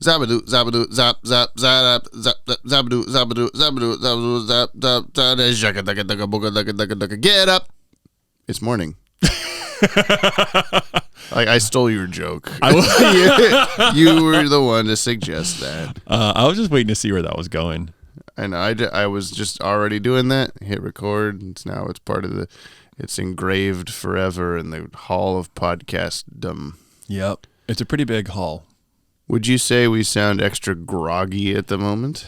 Zabadoo, zabadoo, zap, zap, zap, zap, zabadoo, zabadoo, zabadoo, zabadoo, zap, zap, zap, shaka, daka, daka, boga, daka, daka, daka. Get up. It's morning. I stole your joke. You were the one to suggest that. I was just waiting to see where that was going. I know. I was just already doing that. Hit record. It's part of it's engraved forever in the Hall of Podcastdom. Yep. It's a pretty big hall. Would you say we sound extra groggy at the moment?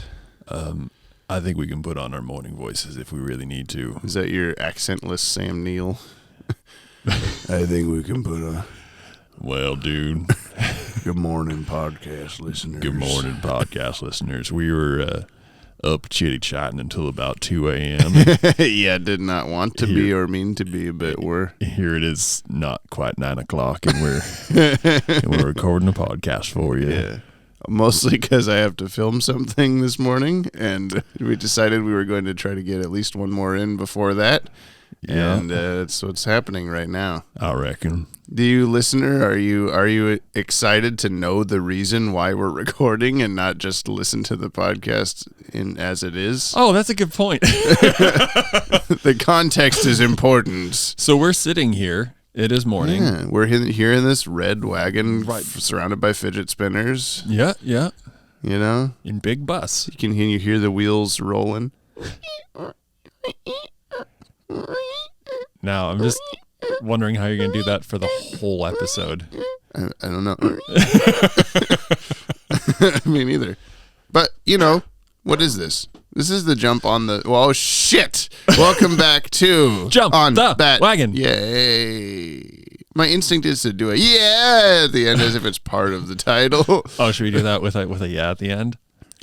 I think we can put on our morning voices if we really need to. Is that your accentless Sam Neill? I think we can put on. Well, dude. Good morning, podcast listeners. Good morning, podcast listeners. We were up chitty-chatting until about 2 a.m. Yeah, did not want to be or mean to be, but we're... Here it is, not quite 9 o'clock, and we're recording a podcast for you. Yeah. Mostly because I have to film something this morning, and we decided we were going to try to get at least one more in before that. Yeah. And it's what's happening right now. I reckon. Do you, listener, are you excited to know the reason why we're recording and not just listen to the podcast as it is? Oh, that's a good point. The context is important. So we're sitting here. It is morning. Yeah, we're here in this red wagon, surrounded by fidget spinners. Yeah. You know? In big bus. You hear the wheels rolling. Now, I'm just wondering how you're going to do that for the whole episode. I don't know. Me neither. But, what is this? This is the jump on the... Oh, shit! Welcome back to... Jump on the Bat-Wagon. Yay. My instinct is to do a yeah at the end as if it's part of the title. Oh, should we do that with a yeah at the end?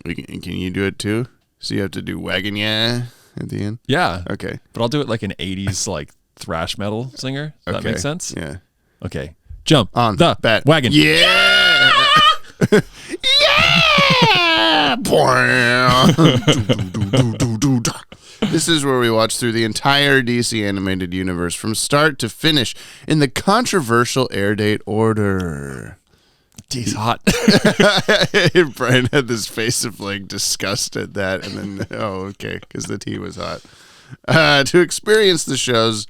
Can you do it too? So you have to do wagon yeah at the end? Yeah. Okay. But I'll do it like an 80s thrash metal singer. Does that make sense? Yeah. Okay. Jump on the Bat-Wagon. Yeah! Yeah! This is where we watch through the entire DC animated universe from start to finish in the controversial airdate order. He's hot. Brian had this face of disgust at that, and then because the tea was hot. To experience the shows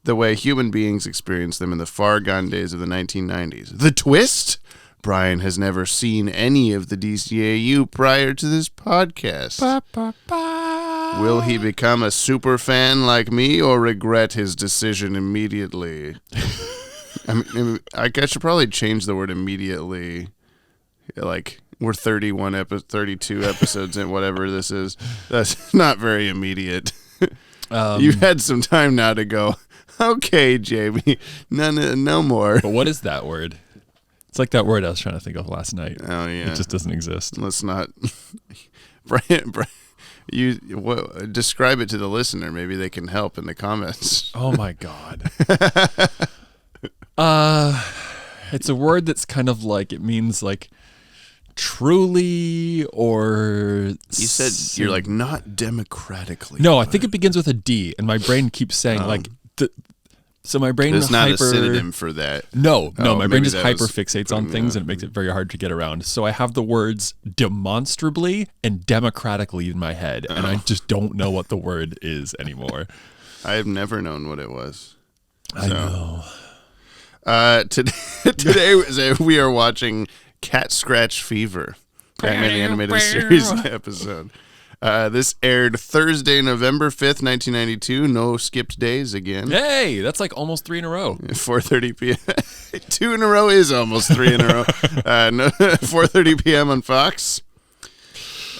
the way human beings experienced them in the far gone days of the 1990s. The twist? Brian has never seen any of the DCAU prior to this podcast. Will he become a super fan like me or regret his decision immediately? I should probably change the word immediately. We're 32 episodes in, whatever this is. That's not very immediate. You've had some time now to go, okay, Jamie, no more. But what is that word? It's like that word I was trying to think of last night. Oh, yeah. It just doesn't exist. Let's not. Brian, describe it to the listener. Maybe they can help in the comments. Oh, my God. It's a word that's kind of it means truly, or... You said you're not democratically. No, I think it begins with a D, and my brain keeps saying so my brain is not a synonym for that. No, my brain just hyperfixates on things, and it makes it very hard to get around. So I have the words demonstrably and democratically in my head, and I just don't know what the word is anymore. I have never known what it was. I know. Today we are watching Cat Scratch Fever, Batman the Animated Series episode. This aired Thursday, November 5th, 1992. No skipped days again. Hey, that's almost 3 in a row. 4:30 p.m. 2 in a row is almost 3 in a row. 4:30 p.m. on Fox.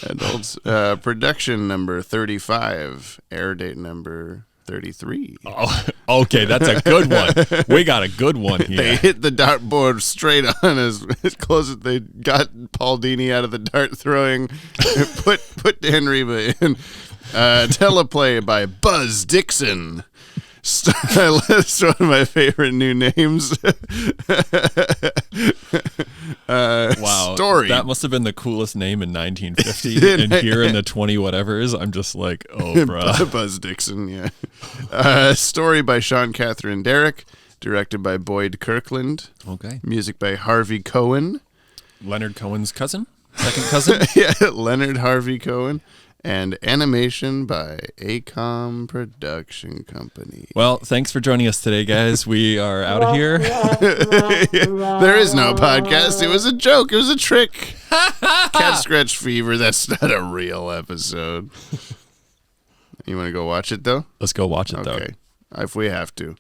Adults. Production number 35. Air date number 33. Oh, okay, that's a good one. We got a good one here. They hit the dartboard straight on as close as they got Paul Dini out of the dart throwing. Put Dan Reba in. Teleplay by Buzz Dixon. That's one of my favorite new names. Wow. Story. That must have been the coolest name in 1950. And here in the 20-whatevers, I'm just oh, bruh. Buzz Dixon, yeah. Story by Sean Catherine Derrick. Directed by Boyd Kirkland. Okay. Music by Harvey Cohen. Leonard Cohen's cousin? second cousin. Yeah, Leonard Harvey Cohen. And animation by ACOM Production Company. Well, thanks for joining us today, guys. We are out of here. There is no podcast. It was a joke. It was a trick. Cat Scratch Fever. That's not a real episode. You want to go watch it, though? Let's go watch it, though. Okay. If we have to.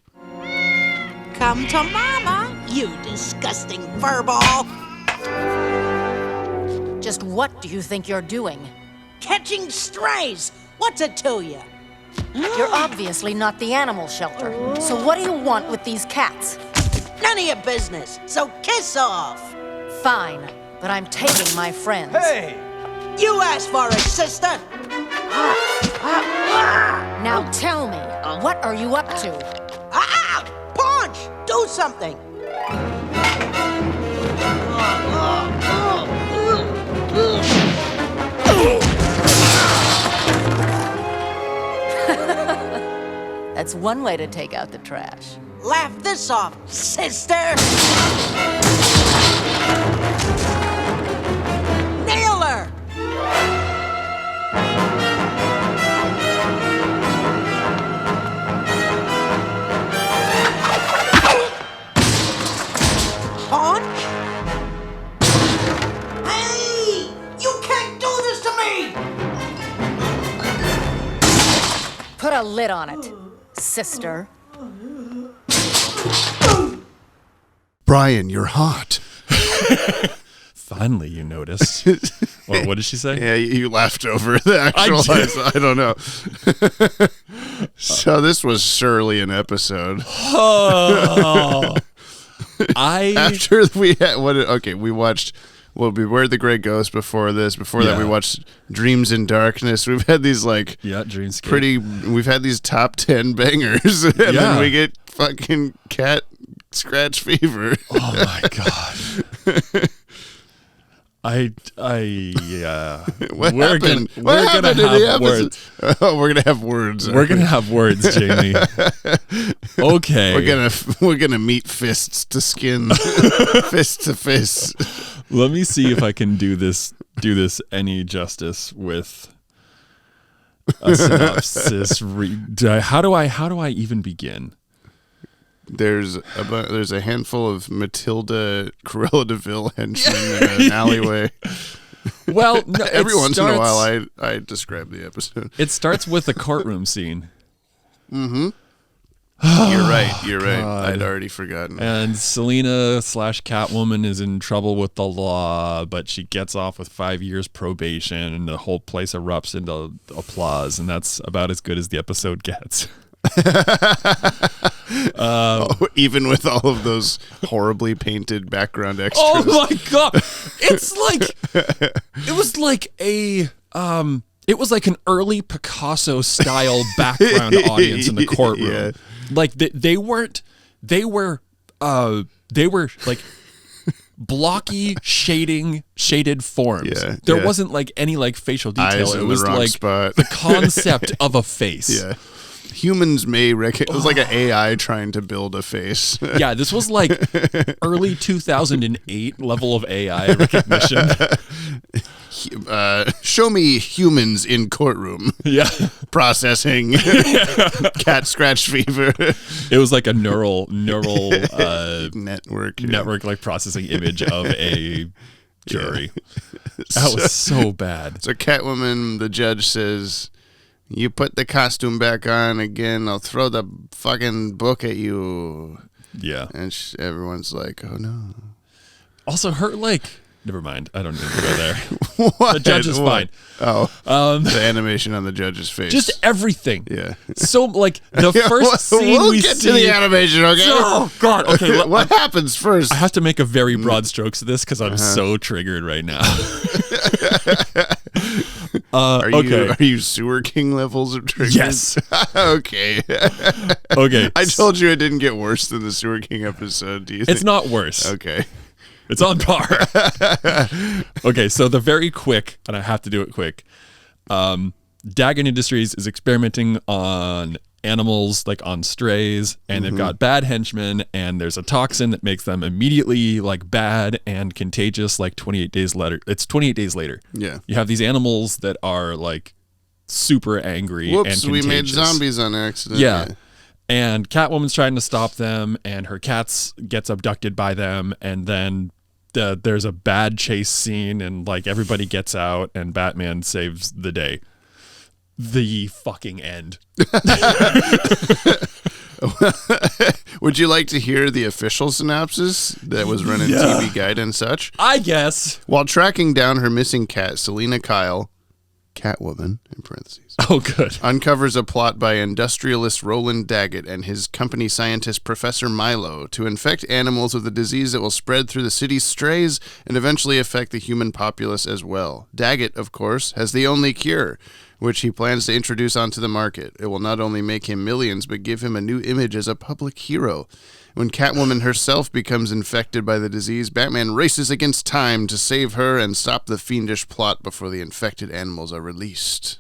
Come to mama, you disgusting furball. Just what do you think you're doing? Catching strays. What's it to you? You're obviously not the animal shelter. So what do you want with these cats? None of your business, so kiss off. Fine, but I'm taking my friends. Hey! You asked for it, sister. Now tell me, what are you up to? Ah! Punch! Do something. That's one way to take out the trash. Laugh this off, sister. Nail her. Punch? Hey! You can't do this to me! Put a lid on it, sister. Brian, you're hot. Finally, you noticed. Well, what did she say? Yeah, you laughed over the actual. I don't know. So this was surely an episode. Oh, After we had we watched Beware the Grey Ghost before this. Before that, we watched Dreams in Darkness. We've had these Dreamscape. We've had these top 10 bangers, and then we get fucking Cat Scratch Fever. Oh my god. What we're happened? We're gonna have words. Oh, we're gonna have words. We're gonna have words, Jamie. Okay. We're gonna meet fists to skin, fist to fist. Let me see if I can do this any justice with a synopsis. How do I even begin? There's a handful of Matilda Cruella de Vil henchmen in an alleyway. Well, no, every once in a while I describe the episode. It starts with a courtroom scene. Mm-hmm. You're right. I'd already forgotten. And Selena / Catwoman is in trouble with the law, but she gets off with 5 years probation, and the whole place erupts into applause, and that's about as good as the episode gets. Even with all of those horribly painted background extras. Oh my god! It's like it was like an early Picasso style background audience in the courtroom. Yeah. Like they were like blocky shaded forms. Yeah, there wasn't like any like facial detail. Eyes it was like spot. the concept of a face. Yeah. Humans may recognize. It was like an AI trying to build a face. Yeah, this was like early 2008 level of AI recognition. Show me humans in courtroom. Yeah. Processing. Cat Scratch Fever. It was like a neural network like processing image of a jury. That was so bad. So Catwoman, the judge says, "You put the costume back on again, I'll throw the fucking book at you." Yeah. And everyone's like, "Oh no." Also, never mind. I don't need to go there. What? The judge is fine. Oh. The animation on the judge's face. Just everything. Yeah. So, like, the first scene we'll we get see. to the animation, okay? Oh, God. Okay. What happens first? I have to make a very broad strokes of this because I'm so triggered right now. Are you Sewer King levels of triggers? Yes. Okay. Okay. I told you it didn't get worse than the Sewer King episode. Do you think? It's not worse. Okay. It's on par. Okay, so the very quick, and I have to do it quick. Dagon Industries is experimenting on animals like on strays, and they've got bad henchmen, and there's a toxin that makes them immediately like bad and contagious like 28 days later. It's 28 days later. Yeah. You have these animals that are like super angry and Whoops, contagious. we made zombies on accident. Yeah. And Catwoman's trying to stop them, and her cats gets abducted by them, and then there's a bad chase scene, and like everybody gets out, and Batman saves the day. The fucking end. Would you like to hear the official synopsis that was run in TV Guide and such? I guess. While tracking down her missing cat, Selena Kyle, Catwoman, in parentheses, Oh, good. uncovers a plot by industrialist Roland Daggett and his company scientist Professor Milo to infect animals with a disease that will spread through the city's strays and eventually affect the human populace as well. Daggett, of course, has the only cure, which he plans to introduce onto the market. It will not only make him millions, but give him a new image as a public hero. When Catwoman herself becomes infected by the disease, Batman races against time to save her and stop the fiendish plot before the infected animals are released.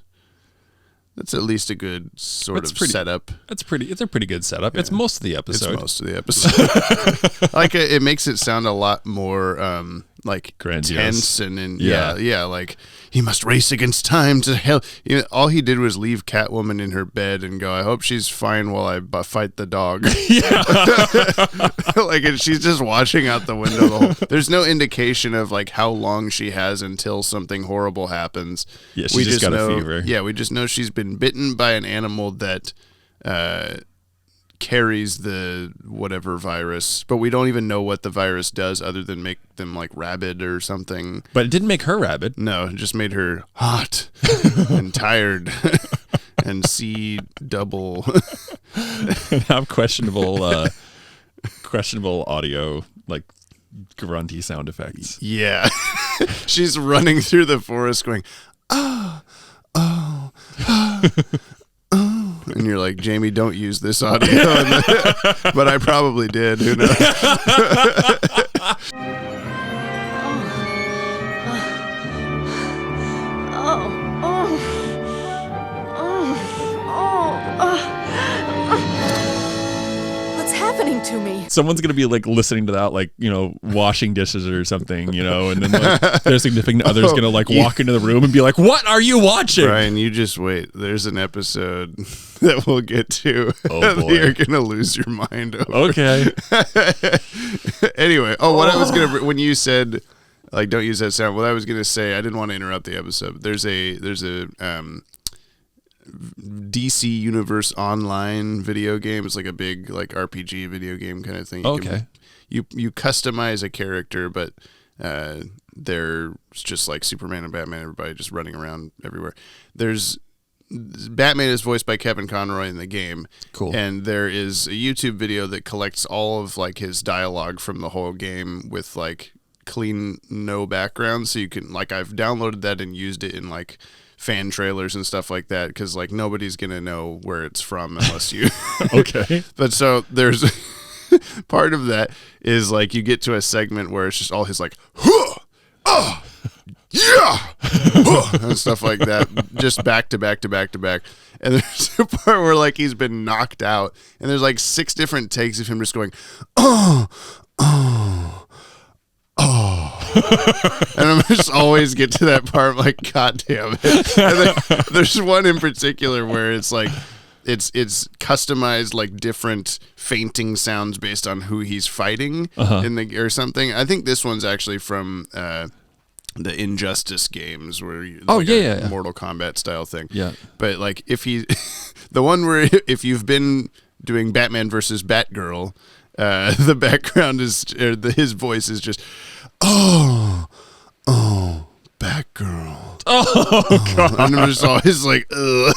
That's at least a good sort of setup. It's a pretty good setup. Yeah. It's most of the episode. It's most of the episode. Like it makes it sound a lot more like grandiose. Tense and yeah, like he must race against time to hell. You know, all he did was leave Catwoman in her bed and go, I hope she's fine while I fight the dog. Like, and she's just watching out the window. There's no indication of like how long she has until something horrible happens. Yeah, she just got a fever. Yeah, we just know she's been bitten by an animal that carries the whatever virus, but we don't even know what the virus does other than make them like rabid or something. But it didn't make her rabid. No, it just made her hot and tired and see double. And have questionable audio, like grunty sound effects. Yeah. She's running through the forest going, oh, oh, oh, oh. And you're like, Jamie, don't use this audio. But I probably did. Who knows? What's happening to me? Someone's gonna be like listening to that, like, you know, washing dishes or something, you know, and then like, their significant other's gonna like walk into the room and be like, "What are you watching?" Brian, you just wait. There's an episode that we'll get to. Oh boy, you're gonna lose your mind over. Okay. Anyway, what I was gonna when you said like don't use that sound. What I was gonna say, I didn't want to interrupt the episode. But there's a DC Universe Online video game. It's like a big like RPG video game kind of thing. You customize a character, but they're just like Superman and Batman. Everybody just running around everywhere. Batman is voiced by Kevin Conroy in the game. Cool. And there is a YouTube video that collects all of like his dialogue from the whole game with like clean no background, so you can like I've downloaded that and used it in like fan trailers and stuff like that because like nobody's gonna know where it's from unless you Okay. But so there's part of that is like you get to a segment where it's just all his like huh, oh yeah huh, and stuff like that, just back to back to back to back. And there's a part where like he's been knocked out and there's like 6 different takes of him just going oh oh oh. And I'm just always get to that part, I'm like, God damn it. And then there's one in particular where it's like it's customized like different fainting sounds based on who he's fighting in the or something. I think this one's actually from the Injustice games where a Mortal Kombat style thing. Yeah. But like if he the one where if you've been doing Batman versus Batgirl, the background is his voice is just oh Batgirl. Oh God. And I'm just always like ugh.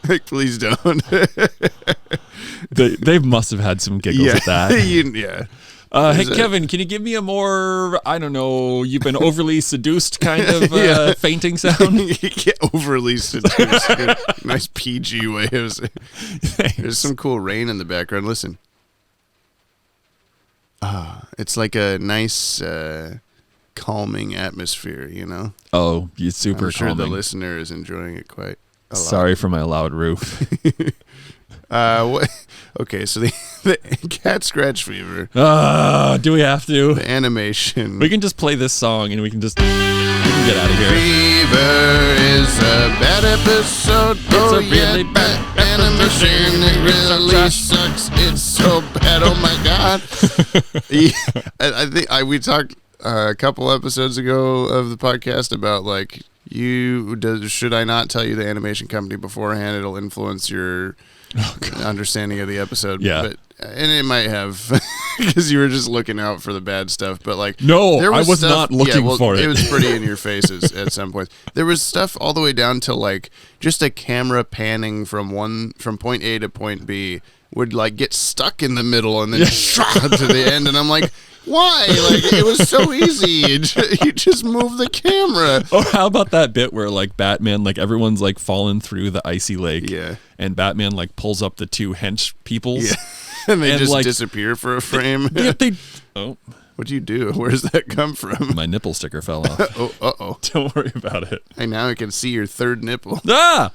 Like please don't. They must have had some giggles at that. Yeah. Hey Kevin, can you give me a more, I don't know, you've been overly seduced kind of fainting sound? Yeah, overly seduced. Nice PG way of saying. There's some cool rain in the background. Listen. It's like a nice calming atmosphere, you know? Oh, it's super I'm sure calming. the listener is enjoying it quite. Sorry for my loud roof. Okay, so the cat scratch fever, Do we have to? the animation. We can just play this song and we can get out of here. Fever is a bad episode. It's a really bad animation. It really sucks. It's so bad. Oh my god. I think we talked a couple episodes ago of the podcast about like should I not tell you the animation company beforehand? It'll influence your understanding of the episode. Yeah. And it might have because you were just looking out for the bad stuff. But like, no, there I was stuff, not looking for it. It was pretty in your faces at some point. There was stuff all the way down to like just a camera panning from point A to point B would like get stuck in the middle and then shot to the end. And I'm like, why? Like, it was so easy. You just move the camera. Or how about that bit where like Batman, like everyone's like falling through the icy lake. Yeah. And Batman like pulls up the two hench peoples. Yeah. And they just like, disappear for a frame. Oh. What'd you do? Where's that come from? My nipple sticker fell off. Oh, uh-oh. Don't worry about it. Hey, now I can see your third nipple. Ah!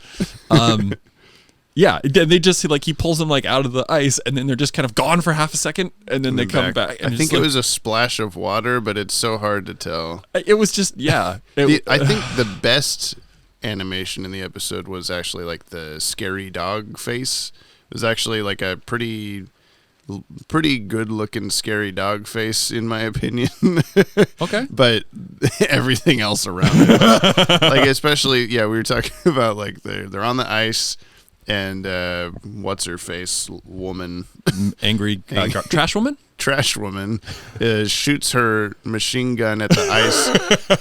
Yeah, they just like he pulls them like out of the ice, and then they're just kind of gone for half a second, and then they come back. And I think it was a splash of water, but it's so hard to tell. It was just I think the best animation in the episode was actually like the scary dog face. It was actually like a pretty good looking scary dog face in my opinion. Okay. But everything else around it, like especially we were talking about like they're on the ice. And what's her face woman, angry trash woman? Trash woman shoots her machine gun at the ice,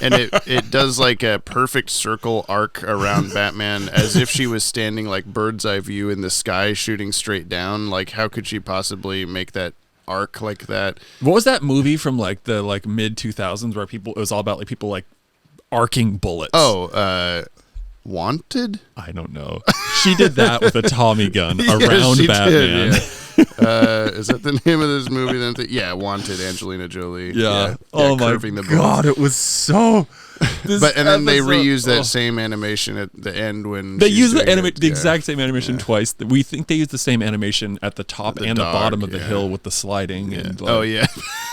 and it does like a perfect circle arc around Batman, as if she was standing like bird's eye view in the sky, shooting straight down. Like, how could she possibly make that arc like that? What was that movie from like the mid 2000s where it was all about like people like arcing bullets? Wanted? I don't know. She did that with a Tommy gun around Batman. Is that the name of this movie? Then Wanted, Angelina Jolie. Yeah. Oh my god, it was so. And then they reuse that same animation at the end when they use the exact same animation twice. We think they use the same animation at the top and the bottom of the hill with the sliding. Yeah.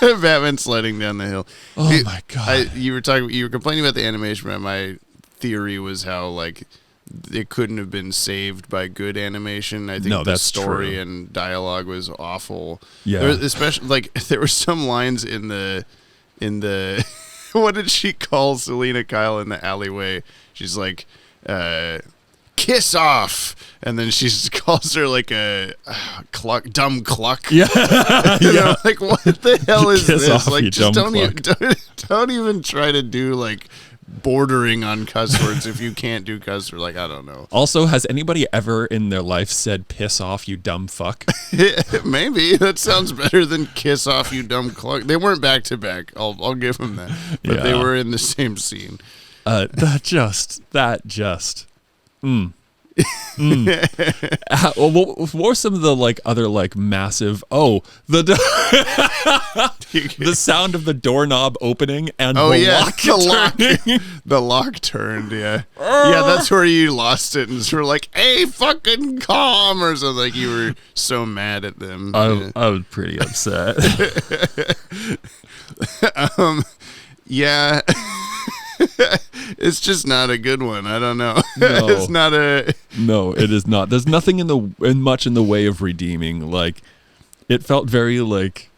And Batman sliding down the hill. Oh my god! You were complaining about the animation, but my theory was how like it couldn't have been saved by good animation. I think the story and dialogue was awful. Yeah, especially like there were some lines in the what did she call Selena Kyle in the alleyway? She's like, kiss off. And then she calls her like a Cluck, dumb Cluck. Yeah. I'm like, what the hell is kiss this? Off, like, just don't even try to do like bordering on cuss words if you can't do cuss words. Like, I don't know. Also, has anybody ever in their life said piss off, you dumb fuck? Maybe. That sounds better than kiss off, you dumb Cluck. They weren't back to back. I'll give them that. But they were in the same scene. That just. What were some of the like other like massive the sound of the doorknob opening and the lock turned that's where you lost it and sort of like, hey, fucking calm or something. Like you were so mad at them. I was pretty upset. It's just not a good one. I don't know. No. It's not a. No, it is not. There's nothing much in the way of redeeming. Like, it felt very like,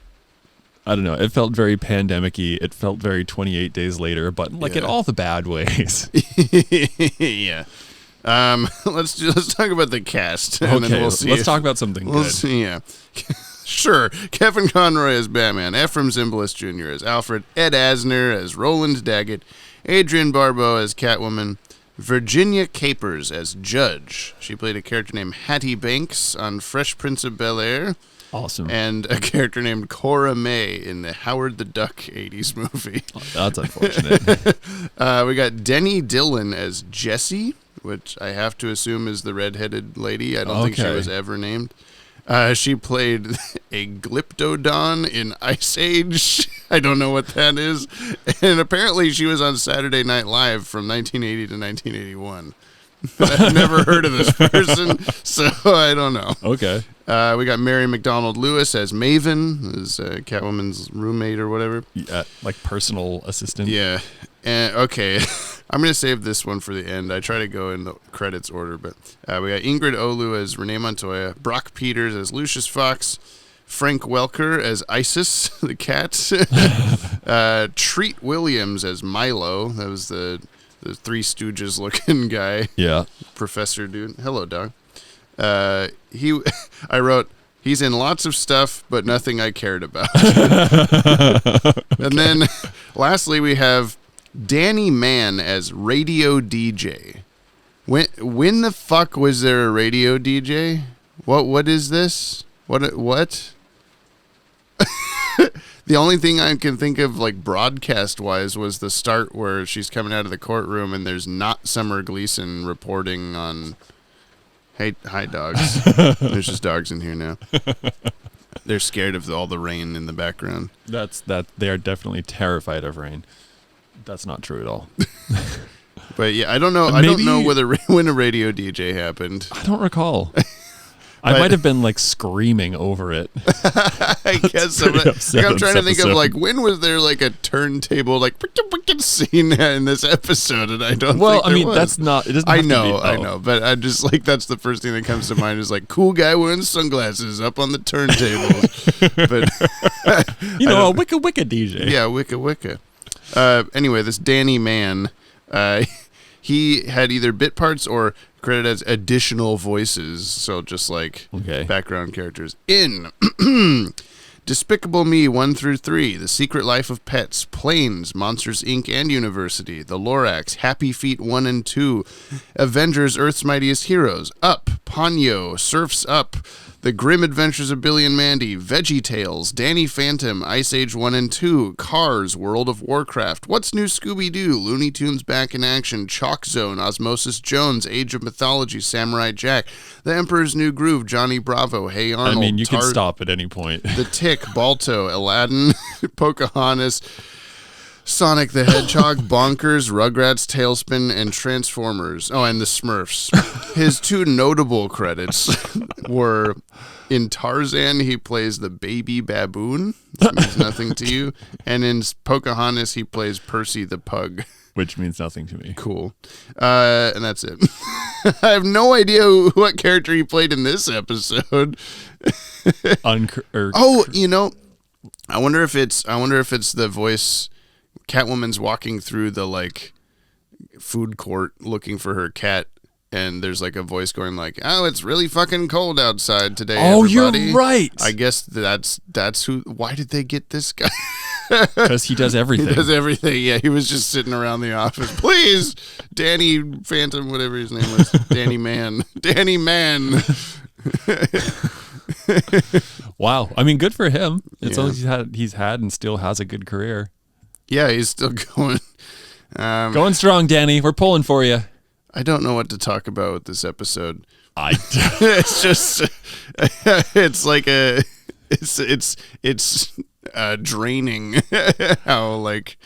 I don't know. It felt very pandemic-y. It felt very 28 Days Later, but like in all the bad ways. Yeah. Let's talk about the cast. And then we'll see. Let's talk about something good. See, yeah. Sure. Kevin Conroy as Batman. Ephraim Zimbalist Jr. as Alfred. Ed Asner as Roland Daggett. Adrienne Barbeau as Catwoman. Virginia Capers as Judge. She played a character named Hattie Banks on Fresh Prince of Bel-Air. Awesome. And a character named Cora May in the Howard the Duck 80s movie. That's unfortunate. We got Denny Dillon as Jessie, which I have to assume is the redheaded lady. I don't think she was ever named. She played a Glyptodon in Ice Age. I don't know what that is. And apparently she was on Saturday Night Live from 1980 to 1981. I've never heard of this person, so I don't know. Okay. We got Mary McDonald Lewis as Maven, as Catwoman's roommate or whatever. Yeah, like personal assistant. Yeah. And okay, I'm gonna save this one for the end. I try to go in the credits order, but we got Ingrid Olu as Renee Montoya, Brock Peters as Lucius Fox, Frank Welker as Isis the cat, Treat Williams as Milo. That was the Three Stooges looking guy. Yeah. Professor dude. Hello, dog. I wrote, he's in lots of stuff, but nothing I cared about. And then lastly, we have Danny Mann as radio DJ. When the fuck was there a radio DJ? What is this? What? The only thing I can think of, like, broadcast-wise, was the start where she's coming out of the courtroom and there's not Summer Gleason reporting on... Hey, hi, dogs. There's just dogs in here now. They're scared of all the rain in the background. They are definitely terrified of rain. That's not true at all. But yeah, I don't know. I don't know when a radio DJ happened. I don't recall. I might have been like screaming over it. I guess I'm trying to think of like when was there like a turntable like scene in this episode, and I don't. Well, think I mean was. That's not. It doesn't. I have know, to be, I know, but I just like that's the first thing that comes to mind is like cool guy wearing sunglasses up on the turntables. But a wicca DJ. Yeah, wicca. Anyway, this Danny Mann, he had either bit parts or credited as additional voices, so just like background characters in Despicable Me 1 through 3, The Secret Life of Pets, Planes, Monsters Inc. and University, The Lorax, Happy Feet 1 and 2, Avengers Earth's Mightiest Heroes, Up, Ponyo, Surf's Up, The Grim Adventures of Billy and Mandy, Veggie Tales, Danny Phantom, Ice Age 1 and 2, Cars, World of Warcraft, What's New Scooby-Doo, Looney Tunes Back in Action, Chalk Zone, Osmosis Jones, Age of Mythology, Samurai Jack, The Emperor's New Groove, Johnny Bravo, Hey Arnold. I mean, you can stop at any point. The Tick, Balto, Aladdin, Pocahontas, Sonic the Hedgehog, Bonkers, Rugrats, Tailspin, and Transformers. Oh, and the Smurfs. His two notable credits were in Tarzan, he plays the baby baboon, which means nothing to you, and in Pocahontas, he plays Percy the pug. Which means nothing to me. Cool. And that's it. I have no idea what character he played in this episode. I wonder if it's the voice. Catwoman's walking through the like food court looking for her cat, and there's like a voice going like, "Oh, it's really fucking cold outside today." Oh, everybody. You're right. I guess that's who. Why did they get this guy? Because he does everything. He does everything. Yeah, he was just sitting around the office. Please, Danny Phantom, whatever his name was, Danny Mann. Wow. I mean, good for him. It's all he's had and still has a good career. Yeah, he's still going. Going strong, Danny. We're pulling for you. I don't know what to talk about with this episode. It's just, it's like it's draining how like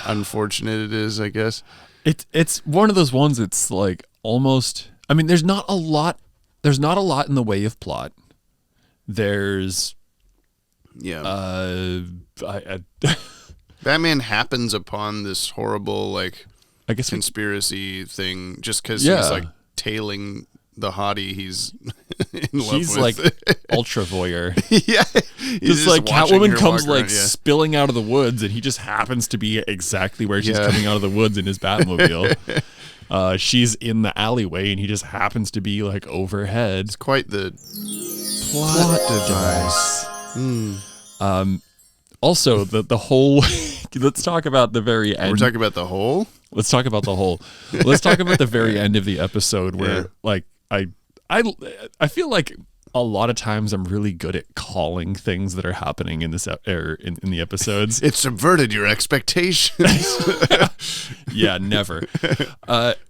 unfortunate it is, I guess. It's one of those ones that's like almost, I mean, there's not a lot in the way of plot. There's Batman happens upon this horrible like I guess conspiracy thing just because he's like tailing the hottie he's in love with. He's like ultra voyeur. Yeah. Just like Catwoman comes like spilling out of the woods and he just happens to be exactly where she's coming out of the woods in his Batmobile. She's in the alleyway and he just happens to be like overhead. It's quite the plot device. Also, the whole. Let's talk about the very end. We're talking about the whole. Let's talk about the whole. Let's talk about the very end of the episode where, like, I feel like a lot of times I'm really good at calling things that are happening in this in the episodes. It subverted your expectations. Yeah, never.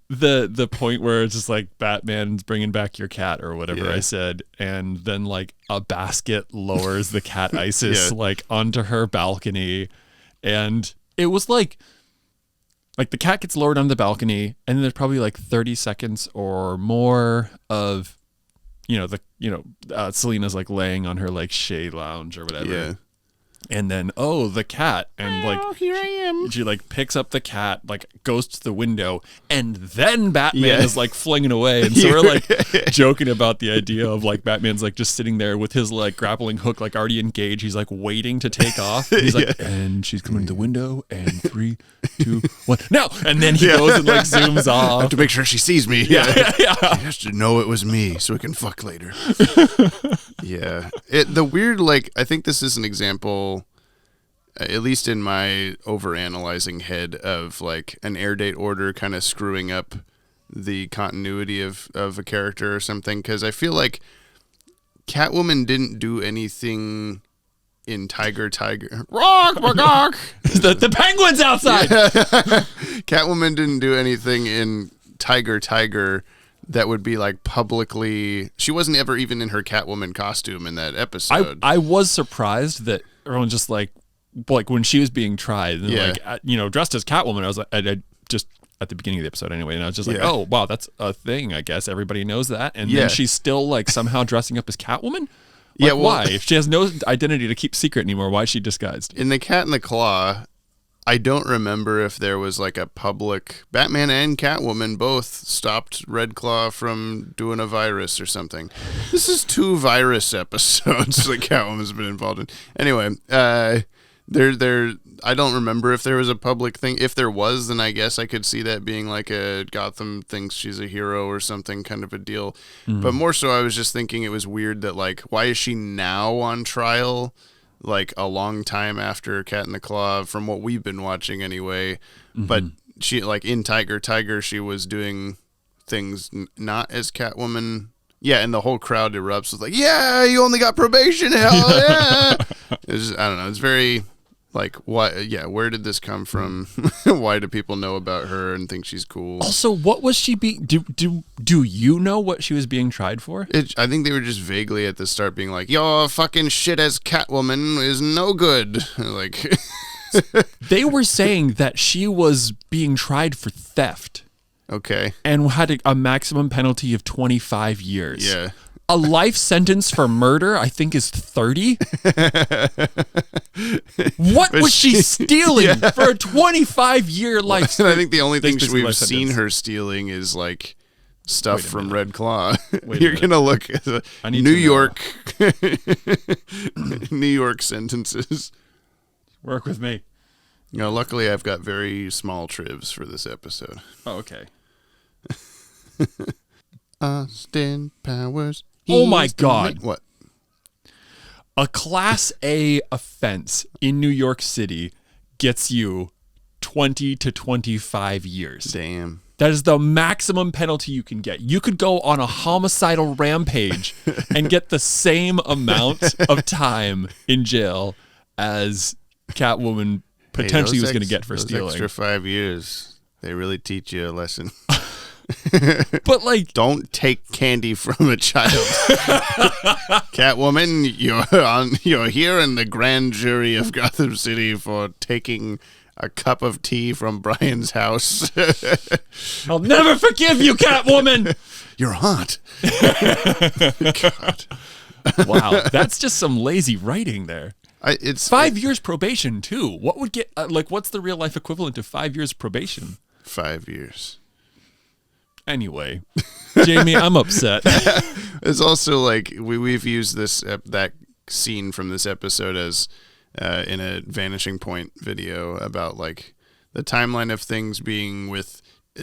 The point where it's just like Batman's bringing back your cat or whatever I said, and then like a basket lowers the cat Isis like onto her balcony, and it was like like the cat gets lowered on the balcony, and then there's probably like 30 seconds or more of, Selena's like laying on her like shade lounge or whatever. Yeah. And then, the cat. And like, here I am. she like picks up the cat, like goes to the window, and then Batman is like flinging away. And so we're like joking about the idea of like Batman's like just sitting there with his like grappling hook, like already engaged. He's like waiting to take off. He's like, and she's coming to the window, and 3, 2, 1, now. And then he goes and like zooms I off. have to make sure she sees me. Yeah. She has to know it was me so we can fuck later. Yeah. The weird, like, I think this is an example, at least in my overanalyzing head, of like an air date order kind of screwing up the continuity of a character or something. Because I feel like Catwoman didn't do anything in Tiger. Rock, the penguin's outside. Catwoman didn't do anything in Tiger that would be like publicly. She wasn't ever even in her Catwoman costume in that episode. I was surprised that everyone just like when she was being tried, and like dressed as Catwoman. I was like, I just at the beginning of the episode anyway, and I was just like, oh wow, that's a thing. I guess everybody knows that. And then she's still like somehow dressing up as Catwoman. Like, why? If she has no identity to keep secret anymore, why is she disguised? In The Cat and the Claw, I don't remember if there was like a public. Batman and Catwoman both stopped Red Claw from doing a virus or something. This is 2 virus episodes that Catwoman's been involved in. Anyway, I don't remember if there was a public thing. If there was, then I guess I could see that being like a Gotham thinks she's a hero or something kind of a deal. Mm-hmm. But more so, I was just thinking it was weird that like, why is she now on trial? Like a long time after Cat and the Claw, from what we've been watching anyway. Mm-hmm. But she, like in Tiger, she was doing things not as Catwoman. Yeah, and the whole crowd erupts with like, yeah, you only got probation, hell yeah. I don't know. It's very like, what? Yeah, where did this come from? Why do people know about her and think she's cool? Also, what was she being? Do you know what she was being tried for? I think they were just vaguely at the start being like, your fucking shit as Catwoman is no good. Like, they were saying that she was being tried for theft. Okay. And had a maximum penalty of 25 years. Yeah. A life sentence for murder, I think, is 30. What was she stealing for a 25-year life sentence? And I think the only thing we've seen her stealing is like stuff from Red Claw. You're gonna look at New York, New York sentences. Work with me. Luckily, I've got very small trivs for this episode. Oh, okay. Austin Powers. Oh my God. What? A Class A offense in New York City gets you 20 to 25 years. Damn. That is the maximum penalty you can get. You could go on a homicidal rampage and get the same amount of time in jail as Catwoman potentially was going to get for stealing. Extra 5 years. They really teach you a lesson. But like, don't take candy from a child. Catwoman, you're here in the grand jury of Gotham City for taking a cup of tea from Brian's house. I'll never forgive you, Catwoman. You're hot. God. Wow, that's just some lazy writing there. It's 5 years probation too. What would get what's the real life equivalent of 5 years probation? 5 years. Anyway, Jamie, I'm upset. It's also like we've used that scene from this episode as in a Vanishing Point video about like the timeline of things being with.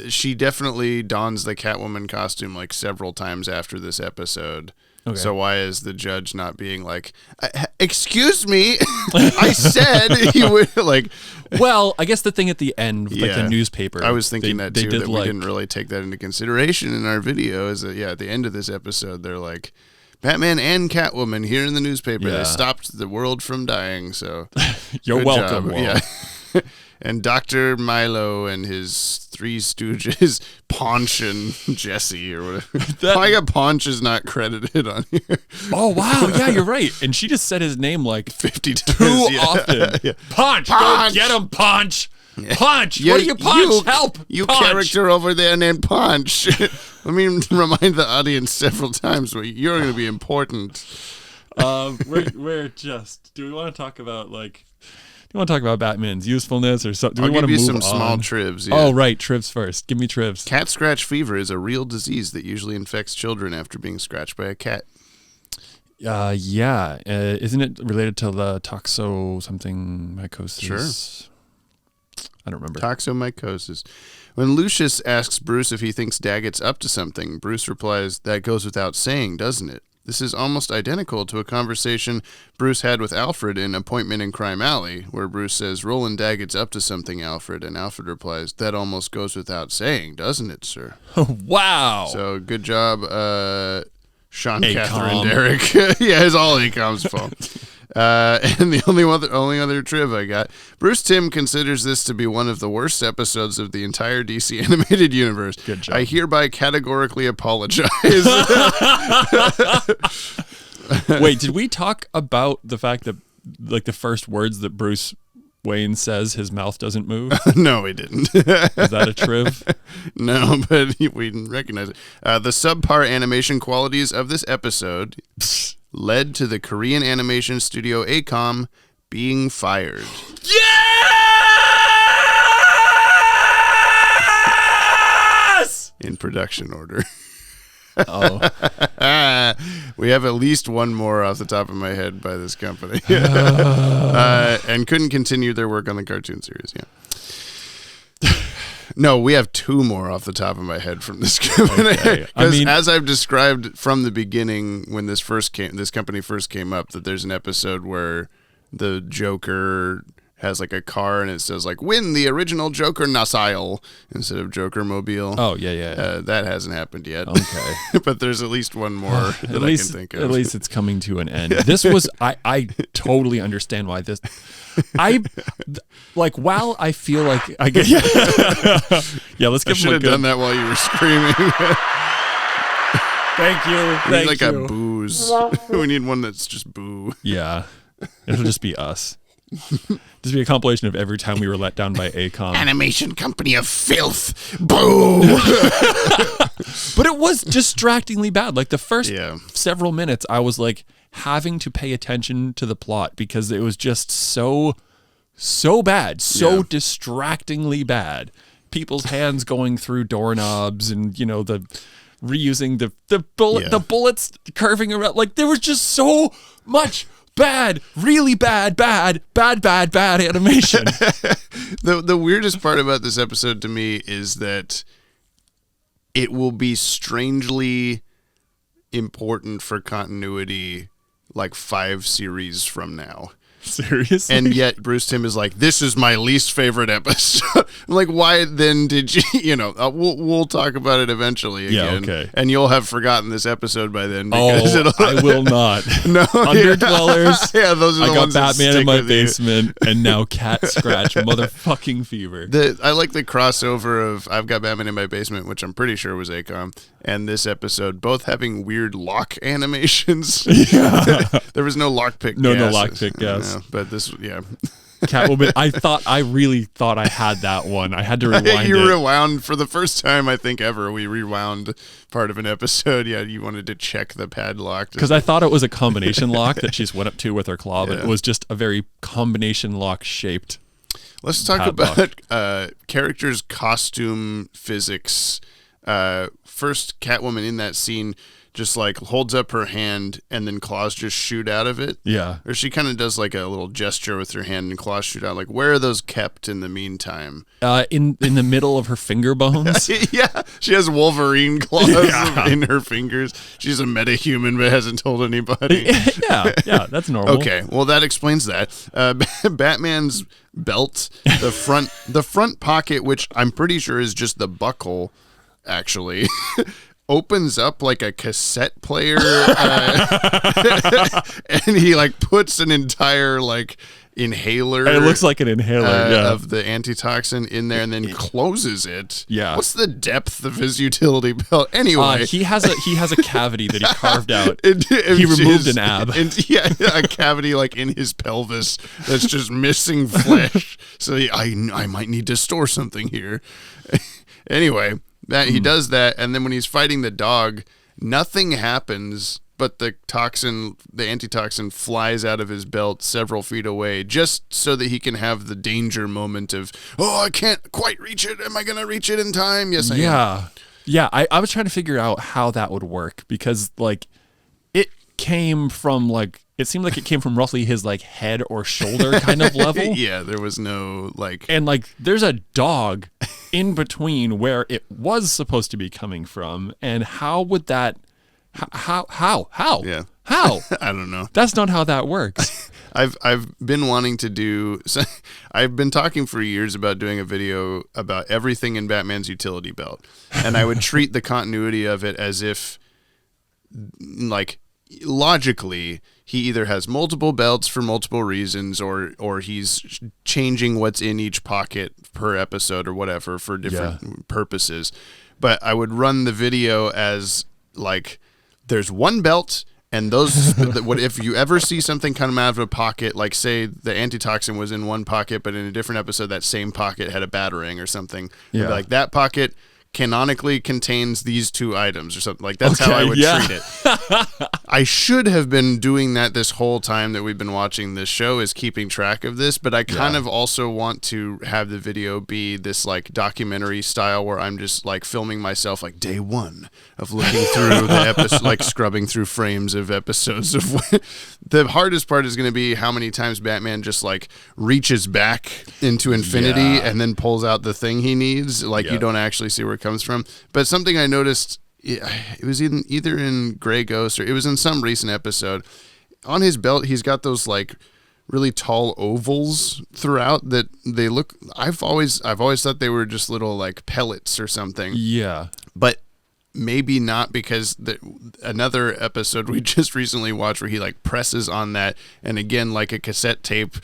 She definitely dons the Catwoman costume like several times after this episode. Okay. So why is the judge not being like, excuse me, I said he would like. Well, I guess the thing at the end, like the newspaper. I was thinking that too, that we didn't really take that into consideration in our video. Is that at the end of this episode, they're like, Batman and Catwoman here in the newspaper. Yeah. They stopped the world from dying. So you're welcome. Yeah. And Dr. Milo and his three stooges, Paunch and Jesse or whatever. Why Paunch is not credited on here? Oh, wow. Yeah, you're right. And she just said his name like 50 times. Too often. Yeah. Paunch! Go get him, Paunch! Punch! What do you punch? Help! You punch! character over there named Punch. Let me remind the audience several times where you're going to be important. We're just. Do we want to talk about like? Do you want to talk about Batman's usefulness or something? Do I'll we want give to you move some on? small trivs. Yeah. Oh right, trivs first. Give me trivs. Cat scratch fever is a real disease that usually infects children after being scratched by a cat. Yeah. Isn't it related to the mycosis? Sure. I don't remember. Toxomycosis. When Lucius asks Bruce if he thinks Daggett's up to something, Bruce replies, "That goes without saying, doesn't it?" This is almost identical to a conversation Bruce had with Alfred in Appointment in Crime Alley, where Bruce says, "Roland Daggett's up to something, Alfred," and Alfred replies, "That almost goes without saying, doesn't it, sir?" Wow. So good job, Sean, ACOM. Catherine, Derek. Yeah, it's all ACOM's fault. And the only other triv I got, Bruce Timm considers this to be one of the worst episodes of the entire DC animated universe. Good job. I hereby categorically apologize. Wait, did we talk about the fact that like the first words that Bruce Wayne says his mouth doesn't move? No, we didn't. Is that a triv? No, but we didn't recognize it. The subpar animation qualities of this episode led to the Korean animation studio ACOM being fired. Yes! In production order. Oh. We have at least one more off the top of my head by this company. And couldn't continue their work on the cartoon series. Yeah. No, we have two more off the top of my head from this company. Okay. Because as I've described from the beginning, when this company first came up, that there's an episode where the Joker has like a car and it says like "Win the original Joker Nasile" instead of Joker Mobile. Oh yeah. That hasn't happened yet. Okay. But there's at least one more that I can think of. At least it's coming to an end. This was I totally understand why this. While I feel like I get yeah. Let's give I should have done that while you were screaming. Thank you. We need like a booze. We need one that's just boo. Yeah, it'll just be us. Just be a compilation of every time we were let down by ACOM. Animation company of filth. Boo. But it was distractingly bad. Like the first Yeah. several minutes, I was like having to pay attention to the plot because it was just so bad, so distractingly bad. People's hands going through doorknobs and the reusing the bullets curving around. Like there was just so much bad, really bad animation. The weirdest part about this episode to me is that it will be strangely important for continuity like 5 series from now. Seriously? And yet Bruce Timm is like, "This is my least favorite episode." I'm like, why then did you, we'll talk about it eventually again. Yeah, okay. And you'll have forgotten this episode by then. Because I will not. No. Underdwellers. Yeah, those are the I got ones that Batman stick in my with you. basement and now Cat Scratch motherfucking fever. I like the crossover of I've Got Batman in My Basement, which I'm pretty sure was ACOM, and this episode, both having weird lock animations. Yeah. There was no lockpick gas. No lockpick gas. No, but this, yeah. Catwoman. I really thought I had that one. I had to rewind You it. rewound for the first time, I think, ever. We rewound part of an episode. Yeah, you wanted to check the padlock. Because I thought it was a combination lock that she's went up to with her claw, but Yeah. it was just a very combination lock shaped. Let's talk padlock. about characters' costume physics. First, Catwoman in that scene just like holds up her hand and then claws just shoot out of it. Yeah. Or she kind of does like a little gesture with her hand and claws shoot out. Like, where are those kept in the meantime? In the middle of her finger bones. Yeah, she has Wolverine claws Yeah. in her fingers. She's a metahuman but hasn't told anybody. yeah, that's normal. Okay, well that explains that. Batman's belt, the front pocket, which I'm pretty sure is just the buckle, actually, opens up like a cassette player, and he like puts an entire like inhaler. It looks like an inhaler of the antitoxin in there, and then closes it. Yeah. What's the depth of his utility belt? Anyway, he has a cavity that he carved out. He removed an ab. A cavity like in his pelvis that's just missing flesh. So I might need to store something here. Anyway, he does that, and then when he's fighting the dog, nothing happens. But the antitoxin flies out of his belt several feet away just so that he can have the danger moment of, oh, I can't quite reach it. Am I going to reach it in time? Yes, I am. Yeah. I was trying to figure out how that would work because like it came from like, it seemed like it came from roughly his like head or shoulder kind of level. Yeah, there was no like. And like there's a dog in between where it was supposed to be coming from. And how would that... How? Yeah. How? I don't know. That's not how that works. I've been wanting to do. I've been talking for years about doing a video about everything in Batman's utility belt, and I would treat the continuity of it as if, like, logically, he either has multiple belts for multiple reasons, or he's changing what's in each pocket per episode or whatever for different purposes. But I would run the video as like. There's one belt, and those. What if you ever see something come out of a pocket, like say the antitoxin was in one pocket, but in a different episode that same pocket had a batarang or something. Yeah, like that pocket canonically contains these two items or something. Like that's how I would treat it. I should have been doing that this whole time that we've been watching this show, is keeping track of this, but I kind of also want to have the video be this like documentary style where I'm just like filming myself like day one of looking through the episode, like scrubbing through frames of episodes of the hardest part is going to be how many times Batman just like reaches back into infinity and then pulls out the thing he needs. Like you don't actually see where it comes from. But something I noticed, it was either in Grey Ghost or it was in some recent episode, on his belt he's got those like really tall ovals throughout that they look, I've always thought they were just little like pellets or something. Yeah. But maybe not, because another episode we just recently watched where he like presses on that, and again, like a cassette tape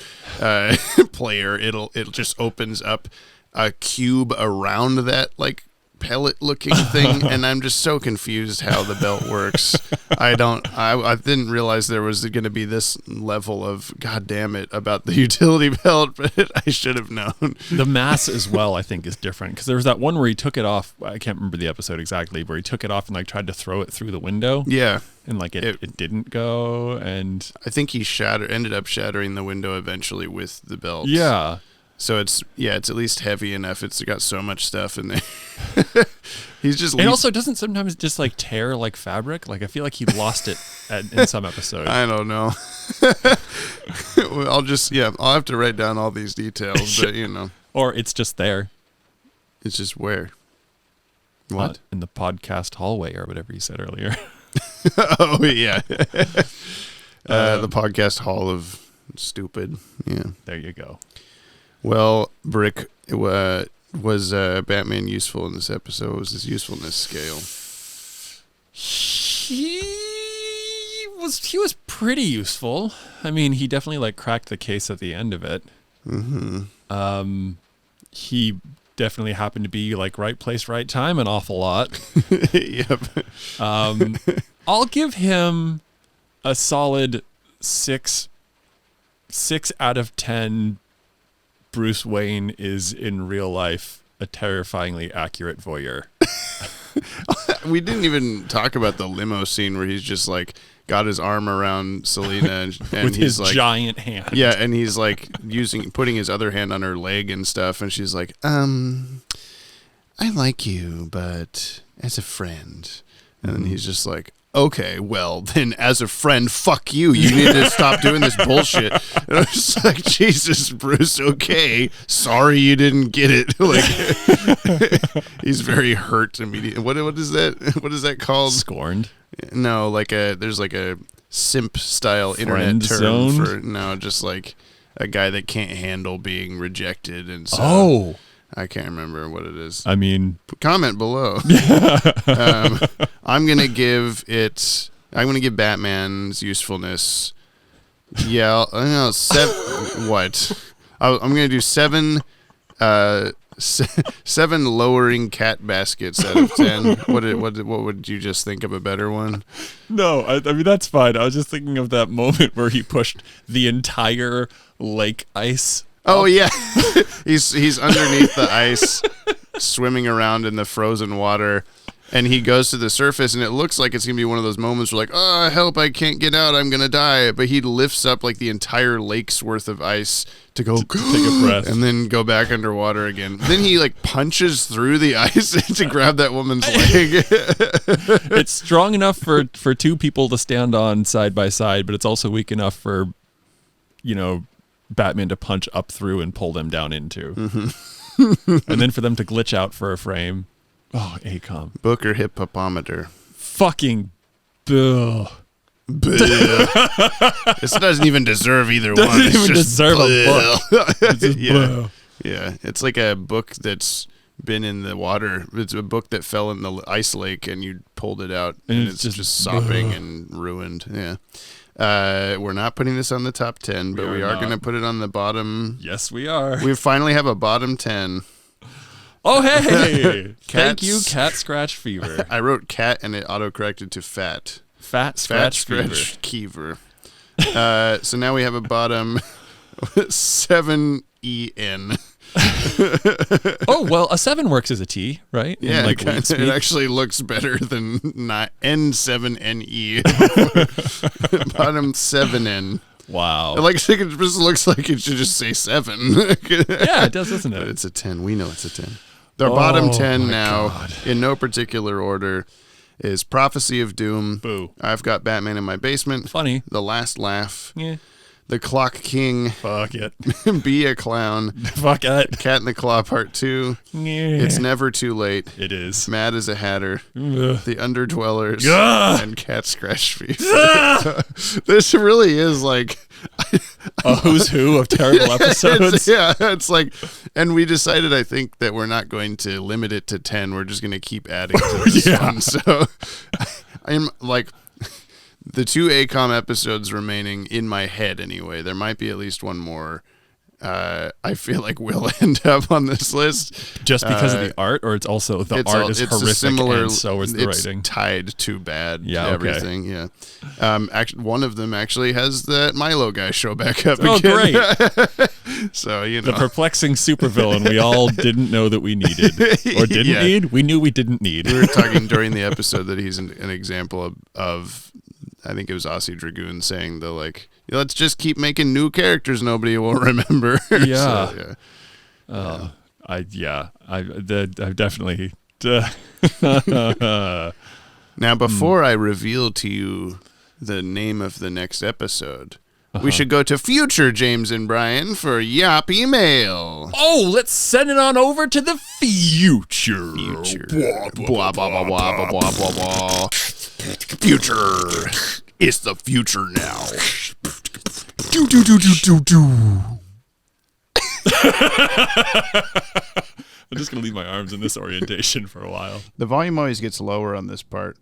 player, it just opens up a cube around that like pellet looking thing, and I'm just so confused how the belt works. I didn't realize there was going to be this level of god damn it about the utility belt, but I should have known. The mass as well, I think, is different, because there was that one where he took it off. I can't remember the episode exactly, where he took it off and like tried to throw it through the window. Yeah, and like it didn't go, and I think he ended up shattering the window eventually with the belt. Yeah. So it's at least heavy enough. It's got so much stuff in there. He's just. And also, doesn't sometimes just like tear like fabric? Like I feel like he lost it in some episode. I don't know. I'll have to write down all these details, but you know. Or it's just there. It's just where. What? In the podcast hallway or whatever you said earlier. Oh yeah. The podcast hall of stupid. Yeah. There you go. Well, Brick, was Batman useful in this episode? What was his usefulness scale? He was pretty useful. I mean, he definitely like cracked the case at the end of it. Mm-hmm. He definitely happened to be like right place, right time an awful lot. Yep. I'll give him a solid 6 out of 10. Bruce Wayne is in real life a terrifyingly accurate voyeur. We didn't even talk about the limo scene where he's just like got his arm around Selena and with he's his like, giant hand. Yeah, and he's like putting his other hand on her leg and stuff, and she's like, I like you, but as a friend. And then he's just like, okay, well, then as a friend, fuck you. You need to stop doing this bullshit. And I was just like, Jesus, Bruce, okay. Sorry you didn't get it. Like, he's very hurt immediately. What is that? What is that called? Scorned? No, there's like a simp style internet term Friend-zoned? for, no, just like a guy that can't handle being rejected. And so. Oh. I can't remember what it is. I mean, comment below. I'm gonna give Batman's usefulness Yeah, I don't know. What? I'm gonna do 7. 7 lowering cat baskets out of 10. What would you just think of a better one? No, I mean, that's fine. I was just thinking of that moment where he pushed the entire lake ice. Oh yeah, he's underneath the ice, swimming around in the frozen water, and he goes to the surface, and it looks like it's gonna be one of those moments where like, oh help, I can't get out, I'm gonna die. But he lifts up like the entire lake's worth of ice to go take a breath, and then go back underwater again. Then he like punches through the ice to grab that woman's leg. It's strong enough for 2 people to stand on side by side, but it's also weak enough for, Batman to punch up through and pull them down into. Mm-hmm. And then for them to glitch out for a frame. Oh, ACOM. Booker hippopometer. Fucking Bill. This doesn't even deserve either one. Doesn't It's even just deserve a book. It's just yeah. Yeah, it's like a book that's been in the water. It's a book that fell in the ice lake and you pulled it out and it's just sopping and ruined. Yeah. We're not putting this on the top 10, but we are going to put it on the bottom. Yes, we are. We finally have a bottom 10. Oh, hey! Thank you, Cat Scratch Fever. I wrote cat and it autocorrected to fat. Fat Scratch Fever. So now we have a bottom 7EN. Oh, well, a 7 works as a T, right? Yeah, it actually looks better than N7NE. Bottom 7N. Wow. Like, it just looks like it should just say 7. Yeah, it does, doesn't it? But it's a 10. We know it's a 10. The bottom 10 now, God. in no particular order, is Prophecy of Doom. Boo. I've got Batman in my basement. Funny. The Last Laugh. Yeah. The Clock King. Fuck it. Be a Clown. Fuck it. Cat in the Claw Part 2. Yeah. It's Never Too Late. It is. Mad as a Hatter. Ugh. The Underdwellers. Ugh. And Cat Scratch Fever. This really is like a who's who of terrible episodes. It's like, and we decided, I think, that we're not going to limit it to 10. We're just going to keep adding to this one. So I'm like, the 2 ACOM episodes remaining in my head anyway. There might be at least one more. I feel like will end up on this list just because of the art, or it's also the art is horrific and so is the writing. It's tied to bad. Yeah, everything. Yeah. Actually, one of them actually has that Milo guy show back up Oh, again. Great! So the perplexing supervillain we all didn't know that we needed or didn't need. We knew we didn't need. We were talking during the episode that he's an example of I think it was Aussie Dragoon saying let's just keep making new characters nobody will remember. Yeah. I've definitely. Now, before I reveal to you the name of the next episode, we should go to future James and Brian for Yoppie Mail. Oh, let's send it on over to the future. Blah, blah, blah, blah, blah, blah, blah, blah. Future. It's the future now. Do, do, do, do, do, do. I'm just going to leave my arms in this orientation for a while. The volume always gets lower on this part.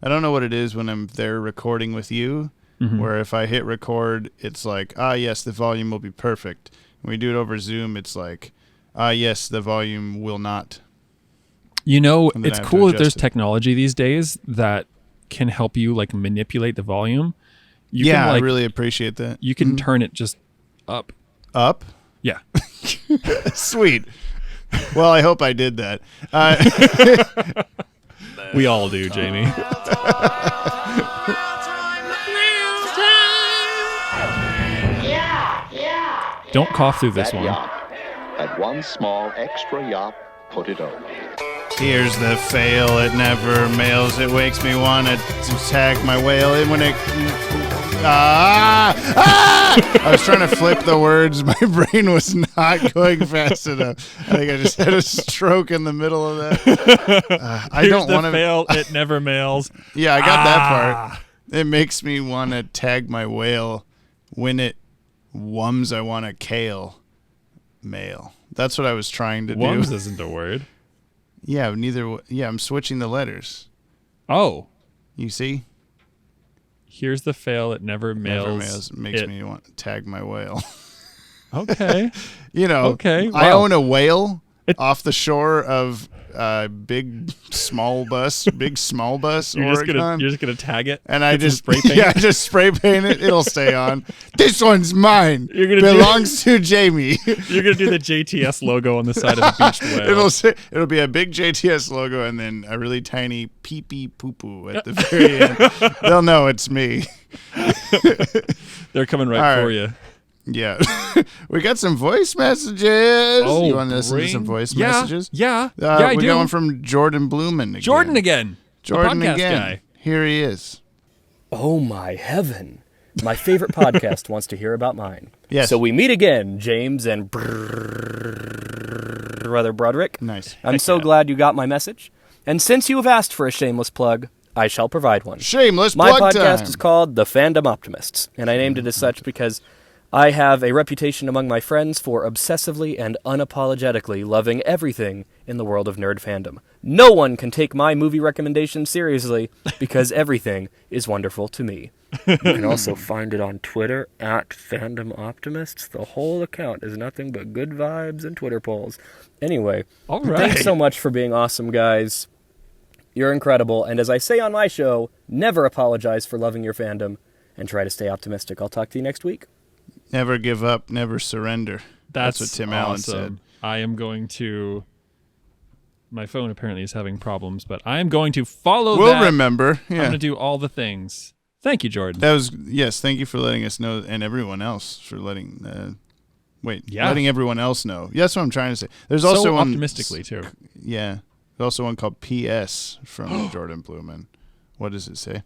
I don't know what it is when I'm there recording with you, where if I hit record, it's like, yes, the volume will be perfect. When we do it over Zoom, it's like, yes, the volume will not. It's cool that there's technology these days that can help you manipulate the volume. I really appreciate that. You can turn it just up. Up? Yeah. Sweet. Well, I hope I did that. We all do, Jamie. Don't cough through this one. That one small extra yop, put it over. Here's the fail. It never mails. It wakes me want to tag my whale. And when it... I was trying to flip the words. My brain was not going fast enough. I think I just had a stroke in the middle of that. I don't want to fail. It never mails. Yeah, I got that part. It makes me want to tag my whale. When it wums, I want to kale mail. That's what I was trying to do. Wums isn't a word. Yeah, I'm switching the letters. Oh. You see? Here's the fail. It never Never mails. mails. Makes me want to tag my whale. Okay. Okay. I own a whale off the shore of big small bus, Oregon. You're just gonna tag it, and I just spray paint. Yeah, just spray paint it. It'll stay on. This one's mine. Belongs to Jamie. You're gonna do the JTS logo on the side of the beached whale. It'll be a big JTS logo and then a really tiny pee pee poo poo at the very end. They'll know it's me. They're coming right for you. Yeah. We got some voice messages. Oh, you want to listen to some voice messages? Yeah. I we do. got one from Jordan Blumen again. Jordan again. Jordan the podcast again. guy. Here he is. Oh, my heaven. My favorite podcast wants to hear about mine. Yes. So we meet again, James and Brother Broderick. Nice. I'm so glad you got my message. And since you have asked for a shameless plug, I shall provide one. Shameless My plug podcast time. is called The Fandom Optimists, and I named it as such because I have a reputation among my friends for obsessively and unapologetically loving everything in the world of nerd fandom. No one can take my movie recommendations seriously because everything is wonderful to me. You can also find it on Twitter at Fandom Optimists. The whole account is nothing but good vibes and Twitter polls. Anyway, All right. Thanks so much for being awesome, guys. You're incredible, and as I say on my show, never apologize for loving your fandom, and try to stay optimistic. I'll talk to you next week. Never give up, never surrender. That's what Tim Allen said. I am going to... My phone apparently is having problems, but I am going to follow We'll that. remember. Yeah. I'm going to do all the things. Thank you, Jordan. Yes, thank you for letting us know, and everyone else for letting everyone else know. Yeah, that's what I'm trying to say. There's also so one optimistically, too. Yeah. There's also one called P.S. from Jordan Blumen. What does it say?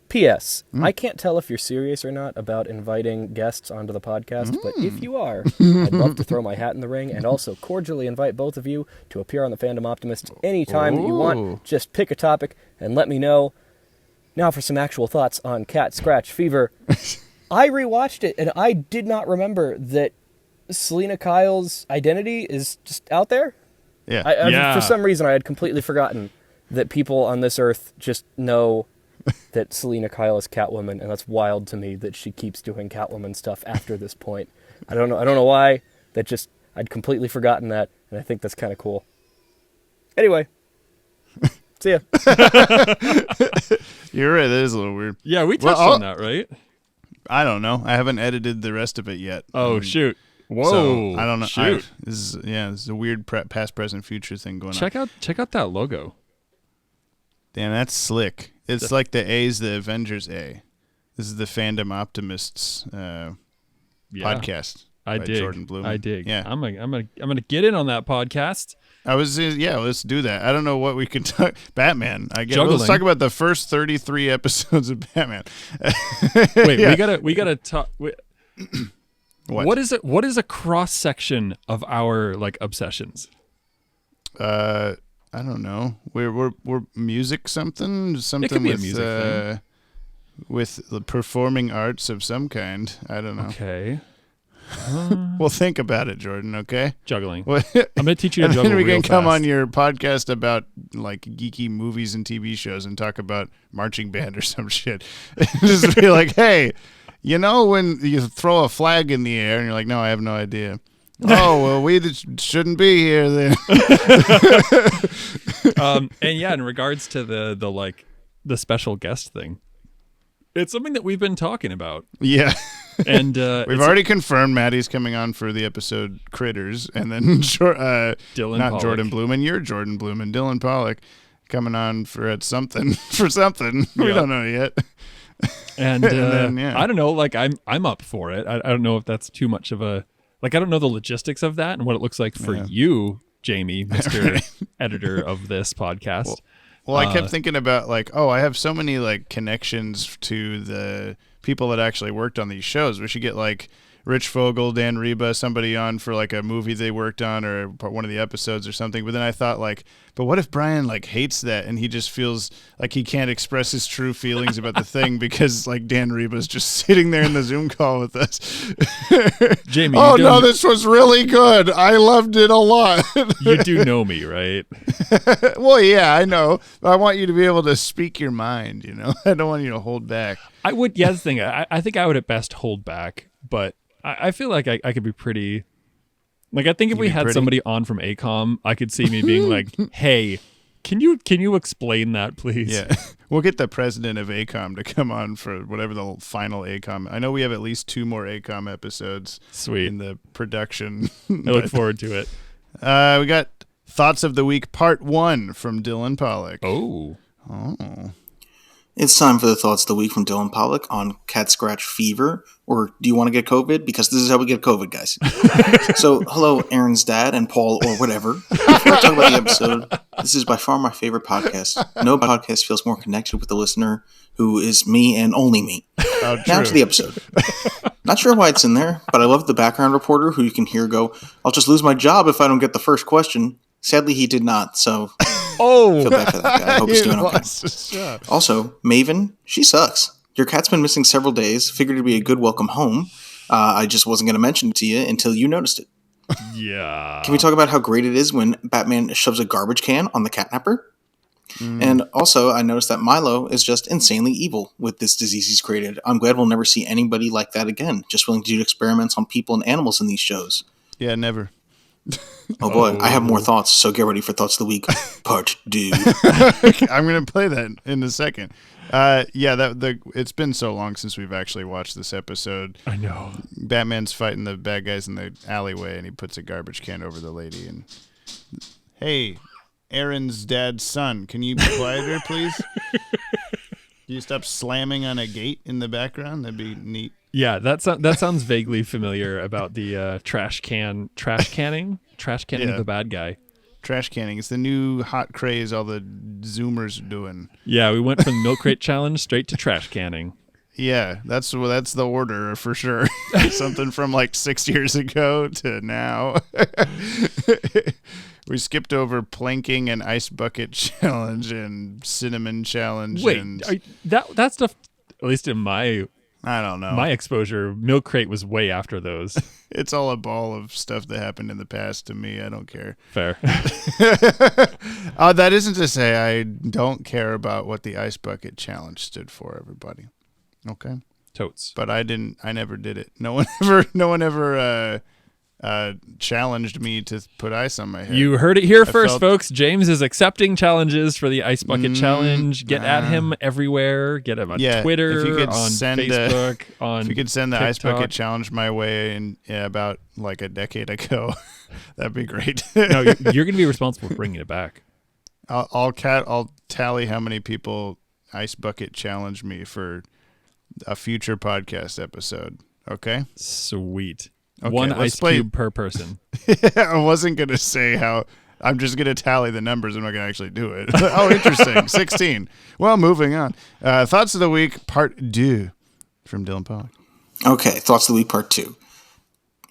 P.S. I can't tell if you're serious or not about inviting guests onto the podcast, but if you are, I'd love to throw my hat in the ring and also cordially invite both of you to appear on the Fandom Optimist anytime that you want. Just pick a topic and let me know. Now for some actual thoughts on Cat Scratch Fever. I rewatched it and I did not remember that Selena Kyle's identity is just out there. Yeah. For some reason, I had completely forgotten that people on this earth just know that Selena Kyle is Catwoman, and that's wild to me that she keeps doing Catwoman stuff after this point. I don't know why. I'd completely forgotten that, and I think that's kind of cool. Anyway, see ya. You're right. That is a little weird. Yeah, we touched on that, right? I don't know. I haven't edited the rest of it yet. Oh, shoot. Whoa. So, I don't know. Shoot. This is a weird past, present, future thing going on. Check out that logo. Damn, that's slick. It's like the A's, the Avengers A. This is the Fandom Optimists podcast. I dig. Jordan Blumen. I dig. Yeah, I'm gonna get in on that podcast. Let's do that. I don't know what we can talk. Batman. I guess. Juggling. Let's talk about the first 33 episodes of Batman. Wait, Yeah. we gotta talk. What is a cross section of our obsessions? I don't know. We're music something It could be a music thing. With the performing arts of some kind. I don't know. Okay. Well, think about it, Jordan. Okay. Juggling. Well, I'm gonna teach you to and juggle then we real can come fast. on your podcast about geeky movies and TV shows and talk about marching band or some shit. Just be like, hey, when you throw a flag in the air and you're like, no, I have no idea. Oh, well, we shouldn't be here then. And yeah, in regards to the special guest thing, it's something that we've been talking about. Yeah. And we've already confirmed Maddie's coming on for the episode Critters, and then Dylan not Pollock. Jordan Blumen, you're Jordan Blumen, Dylan Pollock coming on for something. We Yeah. don't know yet. And, then, yeah. I don't know, I'm up for it. I don't know if that's too much of a I don't know the logistics of that and what it looks like for you, Jamie, Mr. Editor of this podcast. Well, I kept thinking about I have so many connections to the people that actually worked on these shows. We should get Rich Fogel, Dan Reba, somebody on for like a movie they worked on or one of the episodes or something. But then I thought like, but what if Brian like hates that and he just feels like he can't express his true feelings about the thing because like Dan Reba's just sitting there in the Zoom call with us. Jamie, oh no, this was really good. I loved it a lot. You do know me, right? Well, yeah, I know. I want you to be able to speak your mind, you know? I don't want you to hold back. I would, yeah, the thing, I think I would at best hold back, but I feel like I could be pretty, like, I think if we had somebody on from ACOM, I could see me being like, hey, can you explain that, please? Yeah. We'll get the president of ACOM to come on for whatever the final ACOM. I know we have at least 2 more ACOM episodes. Sweet. In the production. I look forward to it. We got Thoughts of the Week Part 1 from Dylan Pollock. Oh. It's time for the Thoughts of the Week from Dylan Pollock on cat scratch fever, or do you want to get COVID? Because this is how we get COVID, guys. So, hello, Aaron's dad and Paul, or whatever. Before we talk about the episode, this is by far my favorite podcast. No podcast feels more connected with the listener, who is me and only me. Now to the episode. Not sure why it's in there, but I love the background reporter who you can hear go, I'll just lose my job if I don't get the first question. Sadly, he did not, so... feel bad for that guy. I hope he's doing okay. Also, Maven, she sucks. Your cat's been missing several days. Figured it'd be a good welcome home. I just wasn't going to mention it to you until you noticed it. Yeah. Can we talk about how great it is when Batman shoves a garbage can on the catnapper? And also, I noticed that Milo is just insanely evil with this disease he's created. I'm glad we'll never see anybody like that again. Just willing to do experiments on people and animals in these shows. Yeah, never. Oh boy, I have more thoughts, so get ready for Thoughts of the Week, Part 2. I'm going to play that in a second. It's been so long since we've actually watched this episode. I know. Batman's fighting the bad guys in the alleyway, and he puts a garbage can over the lady. And hey, Aaron's dad's son, can you be quieter, please? Can you stop slamming on a gate in the background? That'd be neat. Yeah, that sounds vaguely familiar about the trash canning of the bad guy. Trash canning. It's the new hot craze all the Zoomers are doing. Yeah, we went from the milk crate challenge straight to trash canning. Yeah, that's the order for sure. Something from like 6 years ago to now. We skipped over planking and ice bucket challenge and cinnamon challenge. Wait, that stuff, at least in I don't know. My exposure, milk crate was way after those. It's all a ball of stuff that happened in the past to me. I don't care. Fair. That isn't to say I don't care about what the ice bucket challenge stood for, everybody. Okay. Totes. But I never did it. No one ever challenged me to put ice on my head. You heard it here first, folks. James is accepting challenges for the Ice Bucket Challenge. Get at him everywhere. Get him on Twitter, if you could on send Facebook, on if you could send the TikTok. Ice Bucket Challenge my way in about like a decade ago, that'd be great. No, you're going to be responsible for bringing it back. I'll tally how many people Ice Bucket challenged me for a future podcast episode. Okay? Sweet. Okay, one ice cube per person. I wasn't going to say how. I'm just going to tally the numbers. I'm not going to actually do it. Oh, interesting. 16. Well, moving on. Thoughts of the Week, Part 2 from Dylan Pollock. Okay, Thoughts of the Week, Part 2.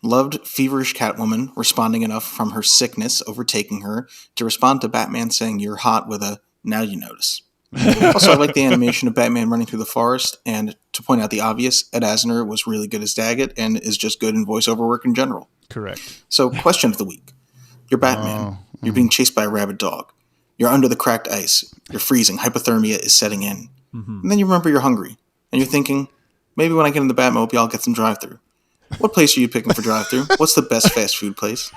Loved feverish Catwoman responding enough from her sickness overtaking her to respond to Batman saying you're hot with a now you notice. Also, I like the animation of Batman running through the forest, and to point out the obvious, Ed Asner was really good as Daggett and is just good in voiceover work in general. Correct. So, question of the week. You're Batman. You're being chased by a rabid dog. You're under the cracked ice. You're freezing. Hypothermia is setting in. And then you remember you're hungry, and you're thinking, maybe when I get in the Batmobile, I'll get some drive-thru. What place are you picking for drive-thru? What's the best fast food place?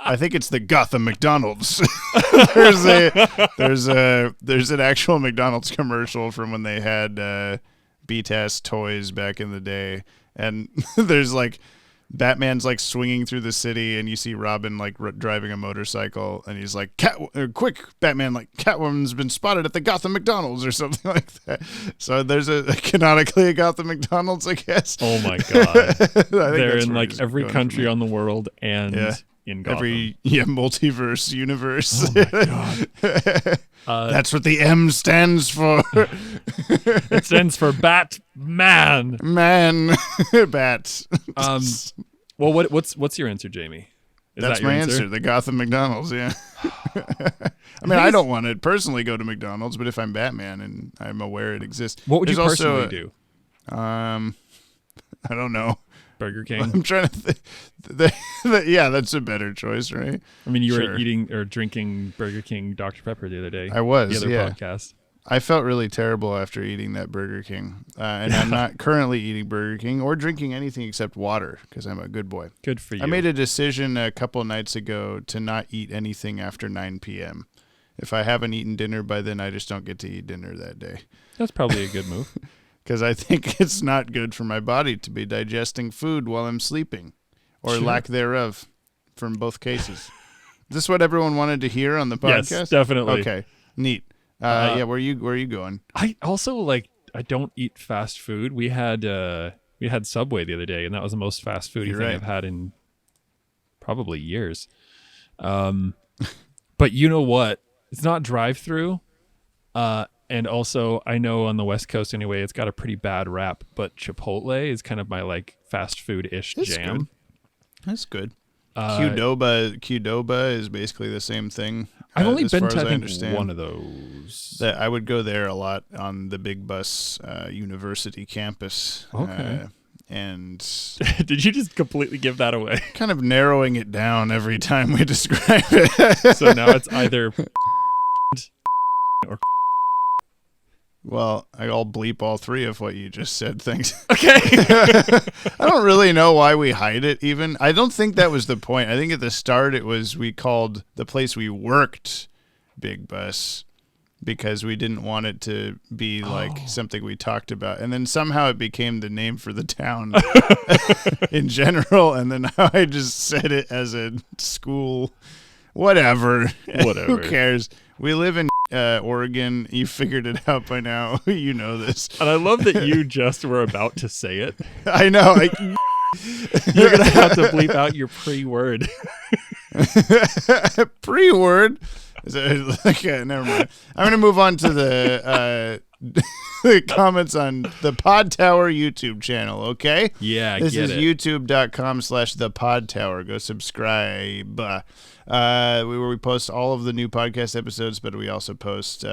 I think it's the Gotham McDonald's. there's an actual McDonald's commercial from when they had BTAS toys back in the day, and there's like Batman's like swinging through the city, and you see Robin like driving a motorcycle, and he's like, quick, Batman, like Catwoman's been spotted at the Gotham McDonald's or something like that. So there's canonically a Gotham McDonald's, I guess. Oh my god, they're in like every country on the world and. Yeah. In Gotham. Every multiverse universe. Oh my god. That's what the M stands for. It stands for Bat Man. Bat. Well, what's your answer, Jamie? Is That's that your my answer. The Gotham McDonald's, yeah. I mean, I don't want to personally go to McDonald's, but if I'm Batman and I'm aware it exists. What would you There's personally also, do? I don't know. Burger King? I'm trying to think. Yeah, that's a better choice, right? I mean, you Sure. were eating or drinking Burger King Dr. Pepper the other day. I was, the other yeah. podcast. I felt really terrible after eating that Burger King. And I'm not currently eating Burger King or drinking anything except water because I'm a good boy. Good for you. I made a decision a couple nights ago to not eat anything after 9 p.m. If I haven't eaten dinner by then, I just don't get to eat dinner that day. That's probably a good move. Because I think it's not good for my body to be digesting food while I'm sleeping, or Sure. lack thereof, from both cases. Is this what everyone wanted to hear on the podcast? Yes, definitely. Okay, neat. Yeah, where you going? I also I don't eat fast food. We had Subway the other day, and that was the most fast foody You're thing right. I've had in probably years. But you know what? It's not drive-through. And also, I know on the West Coast anyway, it's got a pretty bad rap. But Chipotle is kind of my fast food-ish That's jam. good. That's good. Qdoba is basically the same thing. I've only as been far to as I think understand. one of those. That I would go there a lot on the Big Bus University campus. Okay. And Did you just completely give that away? kind of narrowing it down every time we describe it. So now it's either or Well, I'll bleep all three of what you just said. Thanks. okay. I don't really know why we hide it even. I don't think that was the point. I think at the start it was we called the place we worked Big Bus because we didn't want it to be like something we talked about. And then somehow it became the name for the town in general. And then I just said it as a school, whatever. Who cares? We live in Oregon. You figured it out by now. You know this. And I love that you just were about to say it. I know. You're going to have to bleep out your pre-word. Pre-word? Okay, never mind. I'm going to move on to the comments on the Podtower YouTube channel, okay? Yeah, This get is it. youtube.com/thepodtower. Go subscribe. Where we post all of the new podcast episodes, but we also post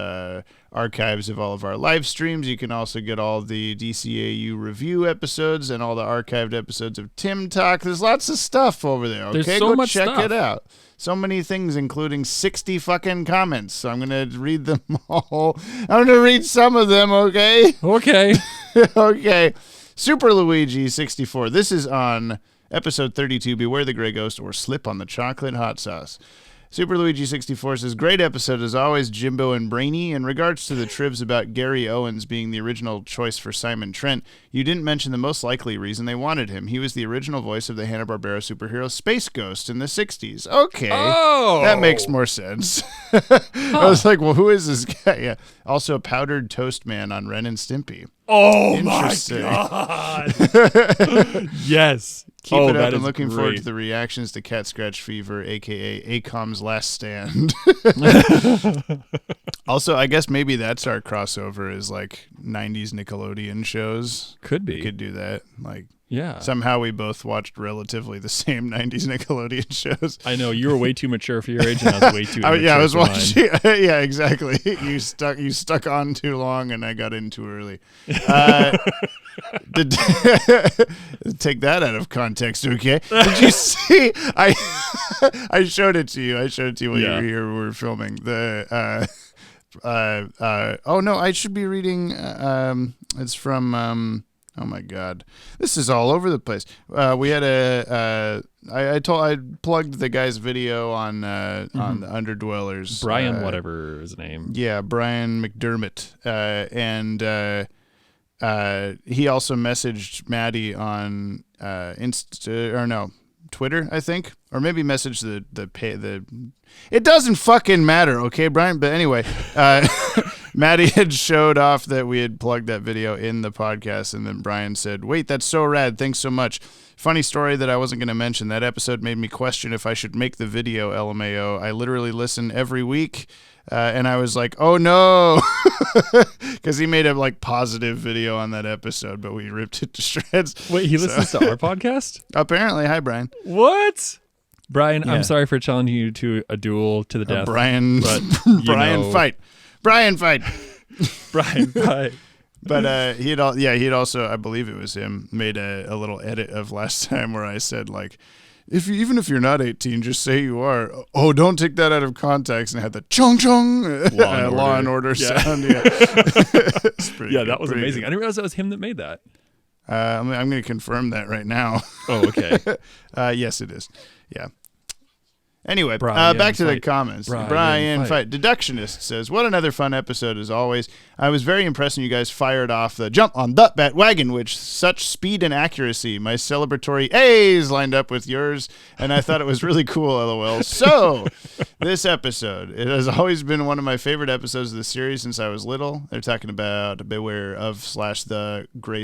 archives of all of our live streams. You can also get all the DCAU review episodes and all the archived episodes of Tim Talk. There's lots of stuff over there, okay? There's so Go much check stuff. it out. So many things, including 60 fucking comments. So I'm going to read them all. I'm going to read some of them, okay? Okay. Okay. Super Luigi 64. This is on episode 32, Beware the Grey Ghost or Slip on the Chocolate Hot Sauce. Super Luigi 64 says, great episode as always, Jimbo and Brainy. In regards to the trivs about Gary Owens being the original choice for Simon Trent, you didn't mention the most likely reason they wanted him. He was the original voice of the Hanna-Barbera superhero Space Ghost in the 60s. Okay. Oh. That makes more sense. I was like, well, who is this guy? Yeah. Also a powdered toast man on Ren and Stimpy. Oh my Interesting. God. Yes. Keep it that up and is looking forward great. to the reactions to Cat Scratch Fever, a.k.a. ACOM's Last Stand. Also, I guess maybe that's our crossover is like 90s Nickelodeon shows. Could We be. could do that. Like Yeah. somehow we both watched relatively the same 90s Nickelodeon shows. I know you were way too mature for your age, and I was way too. Yeah, I was immature for mine. watching. Yeah, exactly. You stuck on too long, and I got in too early. Take that out of context, okay? Did you see? I showed it to you. I showed it to you while you were here. We were filming the. Oh no, I should be reading. It's from. Oh my God, this is all over the place. We had I plugged the guy's video on the Underdwellers. Brian, whatever his name. Yeah, Brian McDermott, and he also messaged Maddie on Twitter, I think, or maybe messaged the. It doesn't fucking matter, okay, Brian. But anyway, Maddie had showed off that we had plugged that video in the podcast, and then Brian said, "Wait, that's so rad. Thanks so much." Funny story that I wasn't going to mention. That episode made me question if I should make the video, LMAO. I literally listen every week, and I was like, oh no, because he made a like positive video on that episode, but we ripped it to shreds. Wait, he listens to our podcast? Apparently. Hi, Brian. What? Brian, Yeah. I'm sorry for challenging you to a duel to the death. Brian, but Brian fight. Brian fight. Brian fight. But he'd also, I believe it was him, made a little edit of last time where I said like, even if you're not 18, just say you are. Oh, don't take that out of context, and had the chung chung Law and Order sound. Yeah, That was amazing. I didn't realize that was him that made that. I'm going to confirm that right now. Oh, okay. Yes, it is. Yeah. Anyway, Brian back to the fight. comments. Brian Fight. Deductionist says, what another fun episode as always. I was very impressed when you guys fired off the jump on the Bat-Wagon, which such speed and accuracy. My celebratory A's lined up with yours, and I thought it was really cool, LOL. So, this episode, it has always been one of my favorite episodes of the series since I was little. They're talking about Beware of / the gray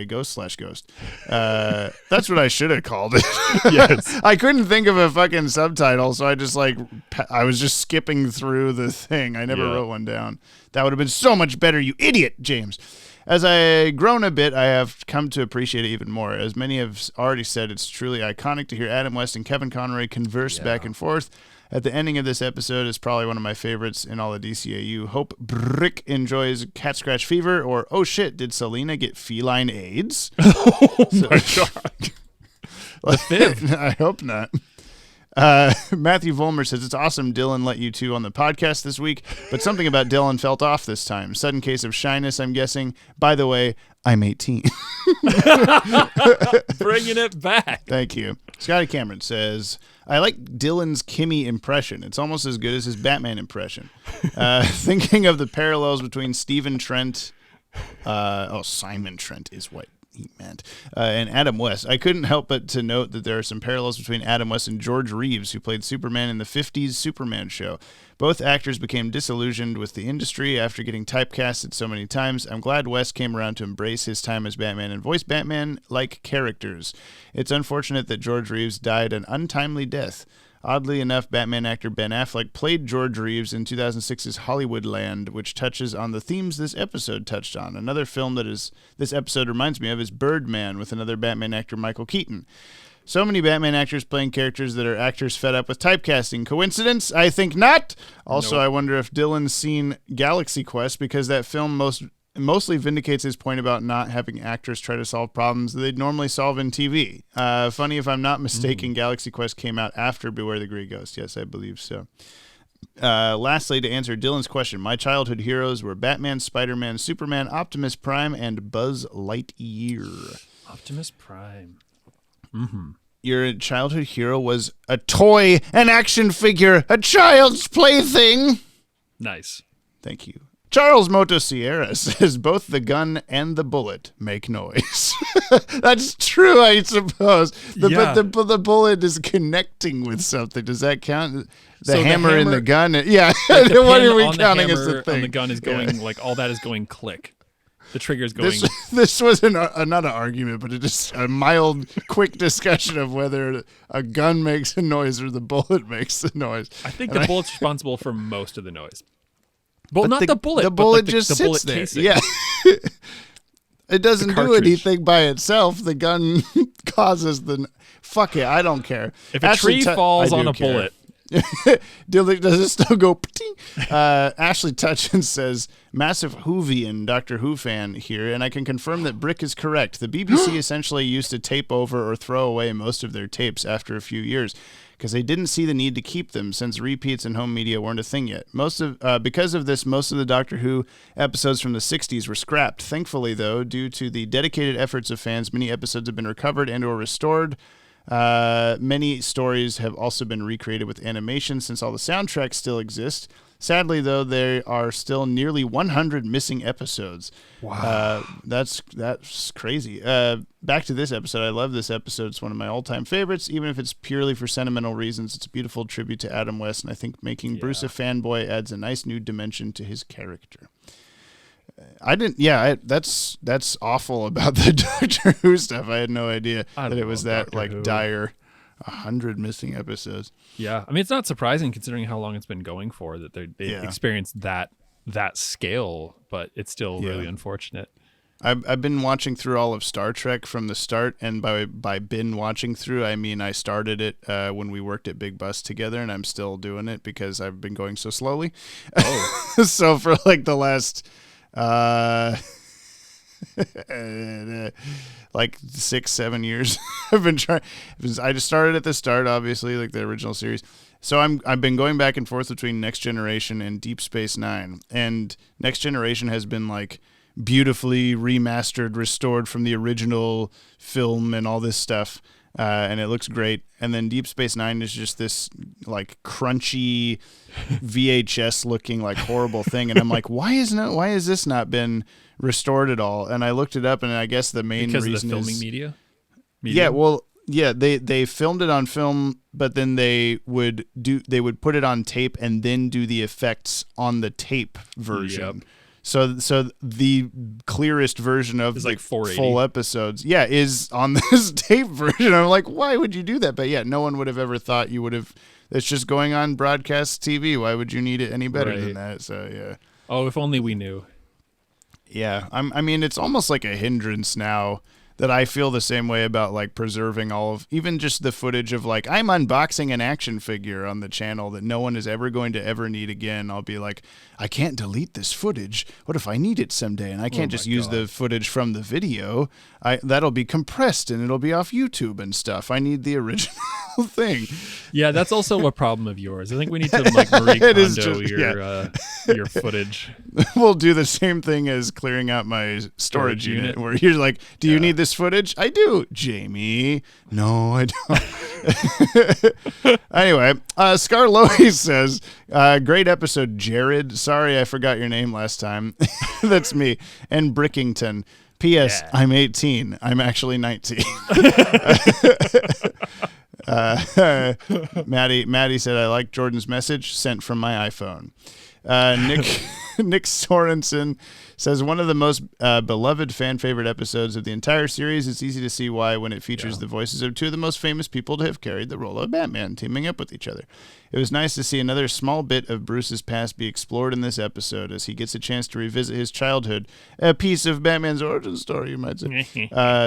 ghost / ghost. That's what I should have called it. Yes. I couldn't think of a fucking subtitle, so I was just skipping through the thing. I never wrote one down. That would have been so much better, you idiot, James. As I've grown a bit, I have come to appreciate it even more. As many have already said, it's truly iconic to hear Adam West and Kevin Conroy converse back and forth. At the ending of this episode is probably one of my favorites in all of DCAU. Hope Brick enjoys Cat Scratch Fever, or oh shit, did Selena get feline AIDS? Oh my God. The fifth. I hope not. Matthew Volmer says, it's awesome Dylan let you two on the podcast this week, but something about Dylan felt off this time. Sudden case of shyness, I'm guessing. By the way, I'm 18. Bringing it back. Thank you. Scotty Cameron says, I like Dylan's Kimmy impression. It's almost as good as his Batman impression. Thinking of the parallels between Simon Trent is what he meant, and Adam West. I couldn't help but to note that there are some parallels between Adam West and George Reeves, who played Superman in the 50s Superman show. Both actors became disillusioned with the industry after getting typecasted so many times. I'm glad West came around to embrace his time as Batman and voice Batman-like characters. It's unfortunate that George Reeves died an untimely death. Oddly enough, Batman actor Ben Affleck played George Reeves in 2006's Hollywoodland, which touches on the themes this episode touched on. Another film that this episode reminds me of is Birdman, with another Batman actor, Michael Keaton. So many Batman actors playing characters that are actors fed up with typecasting. Coincidence? I think not. Also, I wonder if Dylan's seen Galaxy Quest, because that film mostly vindicates his point about not having actors try to solve problems that they'd normally solve in TV. Funny, if I'm not mistaken, Galaxy Quest came out after Beware the Grey Ghost. Yes, I believe so. Lastly, to answer Dylan's question, my childhood heroes were Batman, Spider-Man, Superman, Optimus Prime, and Buzz Lightyear. Optimus Prime. Your childhood hero was a toy, an action figure, a child's plaything. Nice. Thank you. Charles Motosierra says both the gun and the bullet make noise. That's true, I suppose. But the bullet is connecting with something. Does that count? The hammer in the gun? Yeah. Like What are we counting as the thing? On the gun is going, like, all that is going click. The trigger is going. This was not an argument, but it's just a mild, quick discussion of whether a gun makes a noise or the bullet makes the noise. I think the bullet's responsible for most of the noise. Well, not the bullet. The but bullet the just the sits bullet there. casing. Yeah. It doesn't do anything by itself. The gun causes the... Fuck it, I don't care. If a tree falls on a bullet... Does it still go? Ashley Tutchin says, massive Whovian Doctor Who fan here, and I can confirm that Brick is correct. The BBC essentially used to tape over or throw away most of their tapes after a few years because they didn't see the need to keep them since repeats and home media weren't a thing yet. Because of this, most of the Doctor Who episodes from the 60s were scrapped. Thankfully, though, due to the dedicated efforts of fans, many episodes have been recovered and or restored. Many stories have also been recreated with animation since all the soundtracks still exist. Sadly, though, there are still nearly 100 missing episodes. Wow. That's crazy. Back to this episode. I love this episode. It's one of my all-time favorites, even if it's purely for sentimental reasons. It's a beautiful tribute to Adam West, and I think making Bruce a fanboy adds a nice new dimension to his character. I didn't. Yeah, that's awful about the Doctor Who stuff. I had no idea that it was that Doctor Who. dire. 100 missing episodes. Yeah, I mean, it's not surprising considering how long it's been going for that they Yeah. experienced that scale, but it's still really unfortunate. I've been watching through all of Star Trek from the start, and by been watching through, I mean I started it when we worked at Big Bus together, and I'm still doing it because I've been going so slowly. Oh, so for like the last like 6-7 years, I've been trying. I just started at the start, obviously, like the original series. So I've been going back and forth between Next Generation and Deep Space Nine, and Next Generation has been like beautifully remastered, restored from the original film and all this stuff, and it looks great. And then Deep Space Nine is just this like crunchy VHS looking like horrible thing, and I'm like, why has this not been restored at all? And I looked it up, and I guess the main Because reason of the filming is media. yeah, well, yeah, they filmed it on film, but then they would put it on tape and then do the effects on the tape version. Yep. So the clearest version of It's the like 480. full episodes, is on this tape version. I'm like, why would you do that? But yeah, no one would have ever thought you would have. It's just going on broadcast TV. Why would you need it any better than that? So yeah. Oh, if only we knew. Yeah, I mean, it's almost like a hindrance now that I feel the same way about like preserving all of even just the footage of like I'm unboxing an action figure on the channel that no one is ever going to ever need again. I'll be like, I can't delete this footage. What if I need it someday and I can't just use the footage from the video? That'll be compressed and it'll be off YouTube and stuff. I need the original thing. Yeah, that's also a problem of yours. I think we need to like Marie It is Kondo just- your footage. We'll do the same thing as clearing out my storage unit where you're like, do you need this footage? I do. Jamie. No, I don't. Anyway, Scarlois says, great episode, Jared. Sorry I forgot your name last time. That's me. And Brickington. P.S. I'm 18. I'm actually 19. Maddie said, I like Jordan's message sent from my iPhone. Nick Sorensen says, one of the most beloved fan favorite episodes of the entire series. It's easy to see why when it features the voices of two of the most famous people to have carried the role of Batman teaming up with each other. It was nice to see another small bit of Bruce's past be explored in this episode as he gets a chance to revisit his childhood, a piece of Batman's origin story, you might say,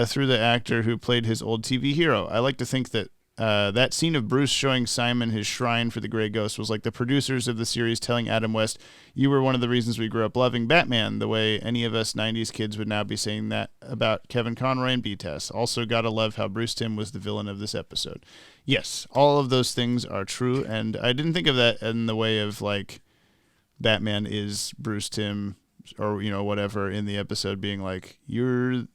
through the actor who played his old TV hero. I like to think that that scene of Bruce showing Simon his shrine for the Grey Ghost was like the producers of the series telling Adam West, you were one of the reasons we grew up loving Batman, the way any of us 90s kids would now be saying that about Kevin Conroy and B-Tess. Also gotta love how Bruce Timm was the villain of this episode. Yes, all of those things are true, and I didn't think of that in the way of like Batman is Bruce Timm or whatever in the episode being like, you're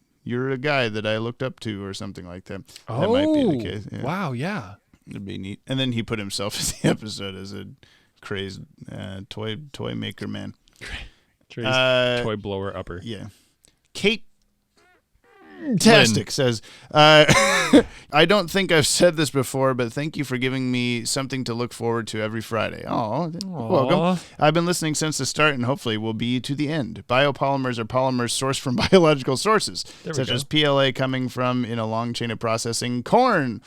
a guy that I looked up to or something like that. That might be the case. Yeah. Wow, yeah. It'd be neat. And then he put himself in the episode as a crazed toy maker man. Toy blower upper. Yeah. Kate Tastic says, I don't think I've said this before, but thank you for giving me something to look forward to every Friday. Oh, welcome. I've been listening since the start and hopefully will be to the end. Biopolymers are polymers sourced from biological sources, such as PLA coming from, in a long chain of processing, corn.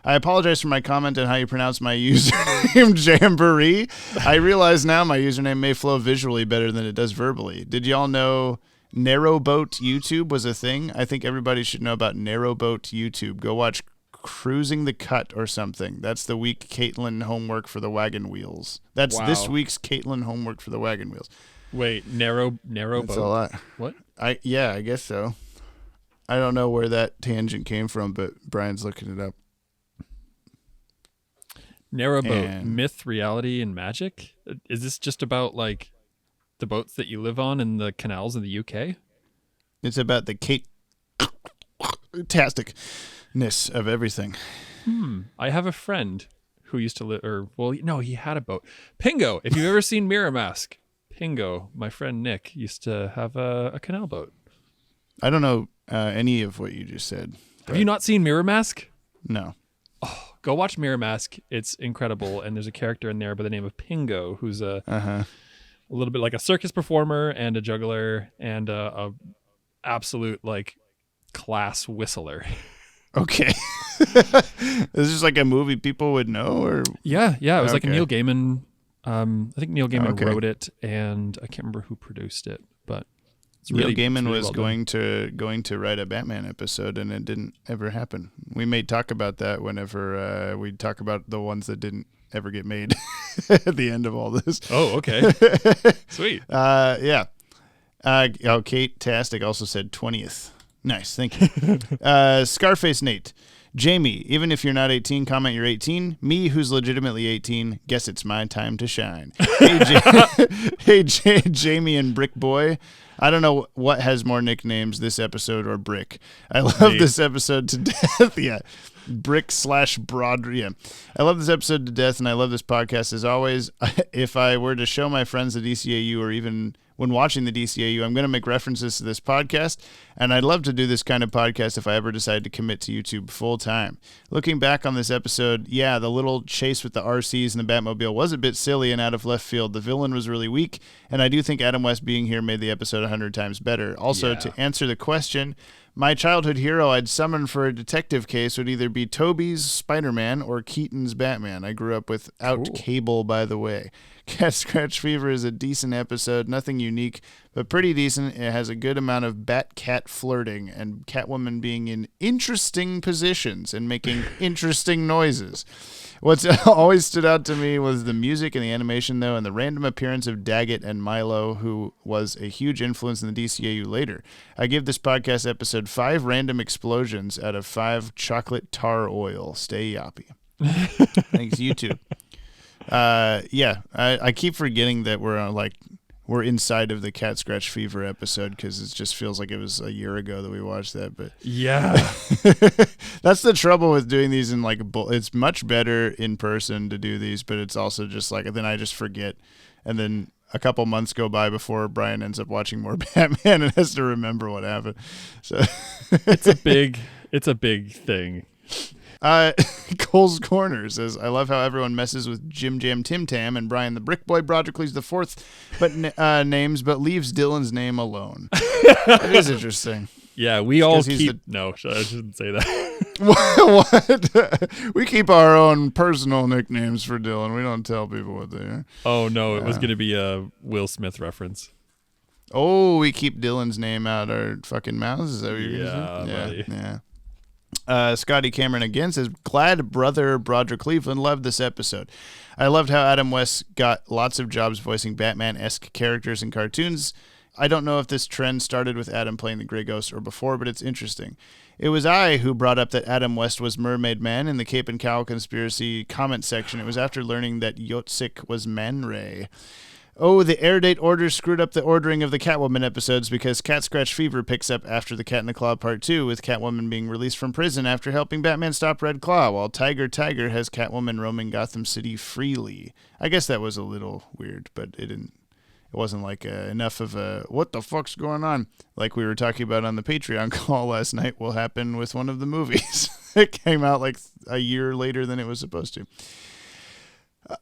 I apologize for my comment on how you pronounce my username, Jamboree. I realize now my username may flow visually better than it does verbally. Did y'all know Narrowboat YouTube was a thing? I think everybody should know about Narrowboat YouTube. Go watch Cruising the Cut or something. That's the week Caitlin homework for the wagon wheels. That's this week's Caitlin homework for the wagon wheels. Wait, narrow That's boat. a lot. What? I guess so. I don't know where that tangent came from, but Brian's looking it up. Narrowboat, myth, reality, and magic. Is this just about like the boats that you live on in the canals in the UK? It's about the Kate-tasticness of everything. I have a friend who used to live, he had a boat. Pingo, if you've ever seen Mirror Mask, Pingo, my friend Nick, used to have a canal boat. I don't know any of what you just said. Have you not seen Mirror Mask? No. Go watch Mirror Mask. It's incredible. And there's a character in there by the name of Pingo who's a a little bit like a circus performer and a juggler and a absolute like class whistler. Okay. This is like a movie people would know, or Yeah. It was like a Okay. Neil Gaiman. I think Neil Gaiman Okay. wrote it, and I can't remember who produced it, but it's Neil really Gaiman it's really was well going to write a Batman episode, and it didn't ever happen. We may talk about that whenever we talk about the ones that didn't ever get made at the end of all this. done. Oh, okay. Sweet. Yeah. Kate Tastic also said 20th. Nice, thank you. Scarface Nate. Jamie, even if you're not 18, comment you're 18. Me, who's legitimately 18, guess it's my time to shine. Jamie and Brick Boy. I don't know what has more nicknames, this episode or Brick. I love this episode to death. Yeah. Brick/Broad. Yeah. I love this episode to death, and I love this podcast as always. If I were to show my friends the DCAU, or even when watching the DCAU, I'm going to make references to this podcast, and I'd love to do this kind of podcast if I ever decide to commit to YouTube full time. Looking back on this episode, yeah, the little chase with the RCs and the Batmobile was a bit silly and out of left field. The villain was really weak, and I do think Adam West being here made the episode 100 times better. Also, to answer the question, my childhood hero I'd summon for a detective case would either be Toby's Spider-Man or Keaton's Batman. I grew up without cable, by the way. Cat Scratch Fever is a decent episode, nothing unique, but pretty decent. It has a good amount of bat-cat flirting and Catwoman being in interesting positions and making interesting noises. What's always stood out to me was the music and the animation, though, and the random appearance of Daggett and Milo, who was a huge influence in the DCAU later. I give this podcast episode 5 random explosions out of 5 chocolate tar oil. Stay Yoppie. Thanks, you too. I keep forgetting that we're inside of the Cat Scratch Fever episode because it just feels like it was a year ago that we watched that. But Yeah. that's the trouble with doing these in it's much better in person to do these, but it's also just like then I just forget, and then a couple months go by before Brian ends up watching more Batman and has to remember what happened. So it's a big thing. Cole's Corner says, I love how everyone messes with Jim Jam Tim Tam and Brian the Brick Boy Broderickles the fourth names, but leaves Dylan's name alone. It is interesting. Yeah, we all 'cause he's keep... No, I shouldn't say that. What? We keep our own personal nicknames for Dylan. We don't tell people what they are. Oh, no, it was going to be a Will Smith reference. Oh, we keep Dylan's name out our fucking mouths? Is that what you're Yeah, saying? buddy. Yeah. Scotty Cameron again says, glad brother Broderick Cleveland loved this episode. I loved how Adam West got lots of jobs voicing Batman-esque characters in cartoons. I don't know if this trend started with Adam playing the Grey Ghost or before, but it's interesting. It was I who brought up that Adam West was Mermaid Man in the Cape and Cowl conspiracy comment section. It was after learning that Yotsik was Man Ray. Oh, the airdate orders screwed up the ordering of the Catwoman episodes because Cat Scratch Fever picks up after the Cat in the Claw Part 2, with Catwoman being released from prison after helping Batman stop Red Claw, while Tiger has Catwoman roaming Gotham City freely. I guess that was a little weird, but it wasn't like enough of a what the fuck's going on, like we were talking about on the Patreon call last night, will happen with one of the movies. It came out like a year later than it was supposed to.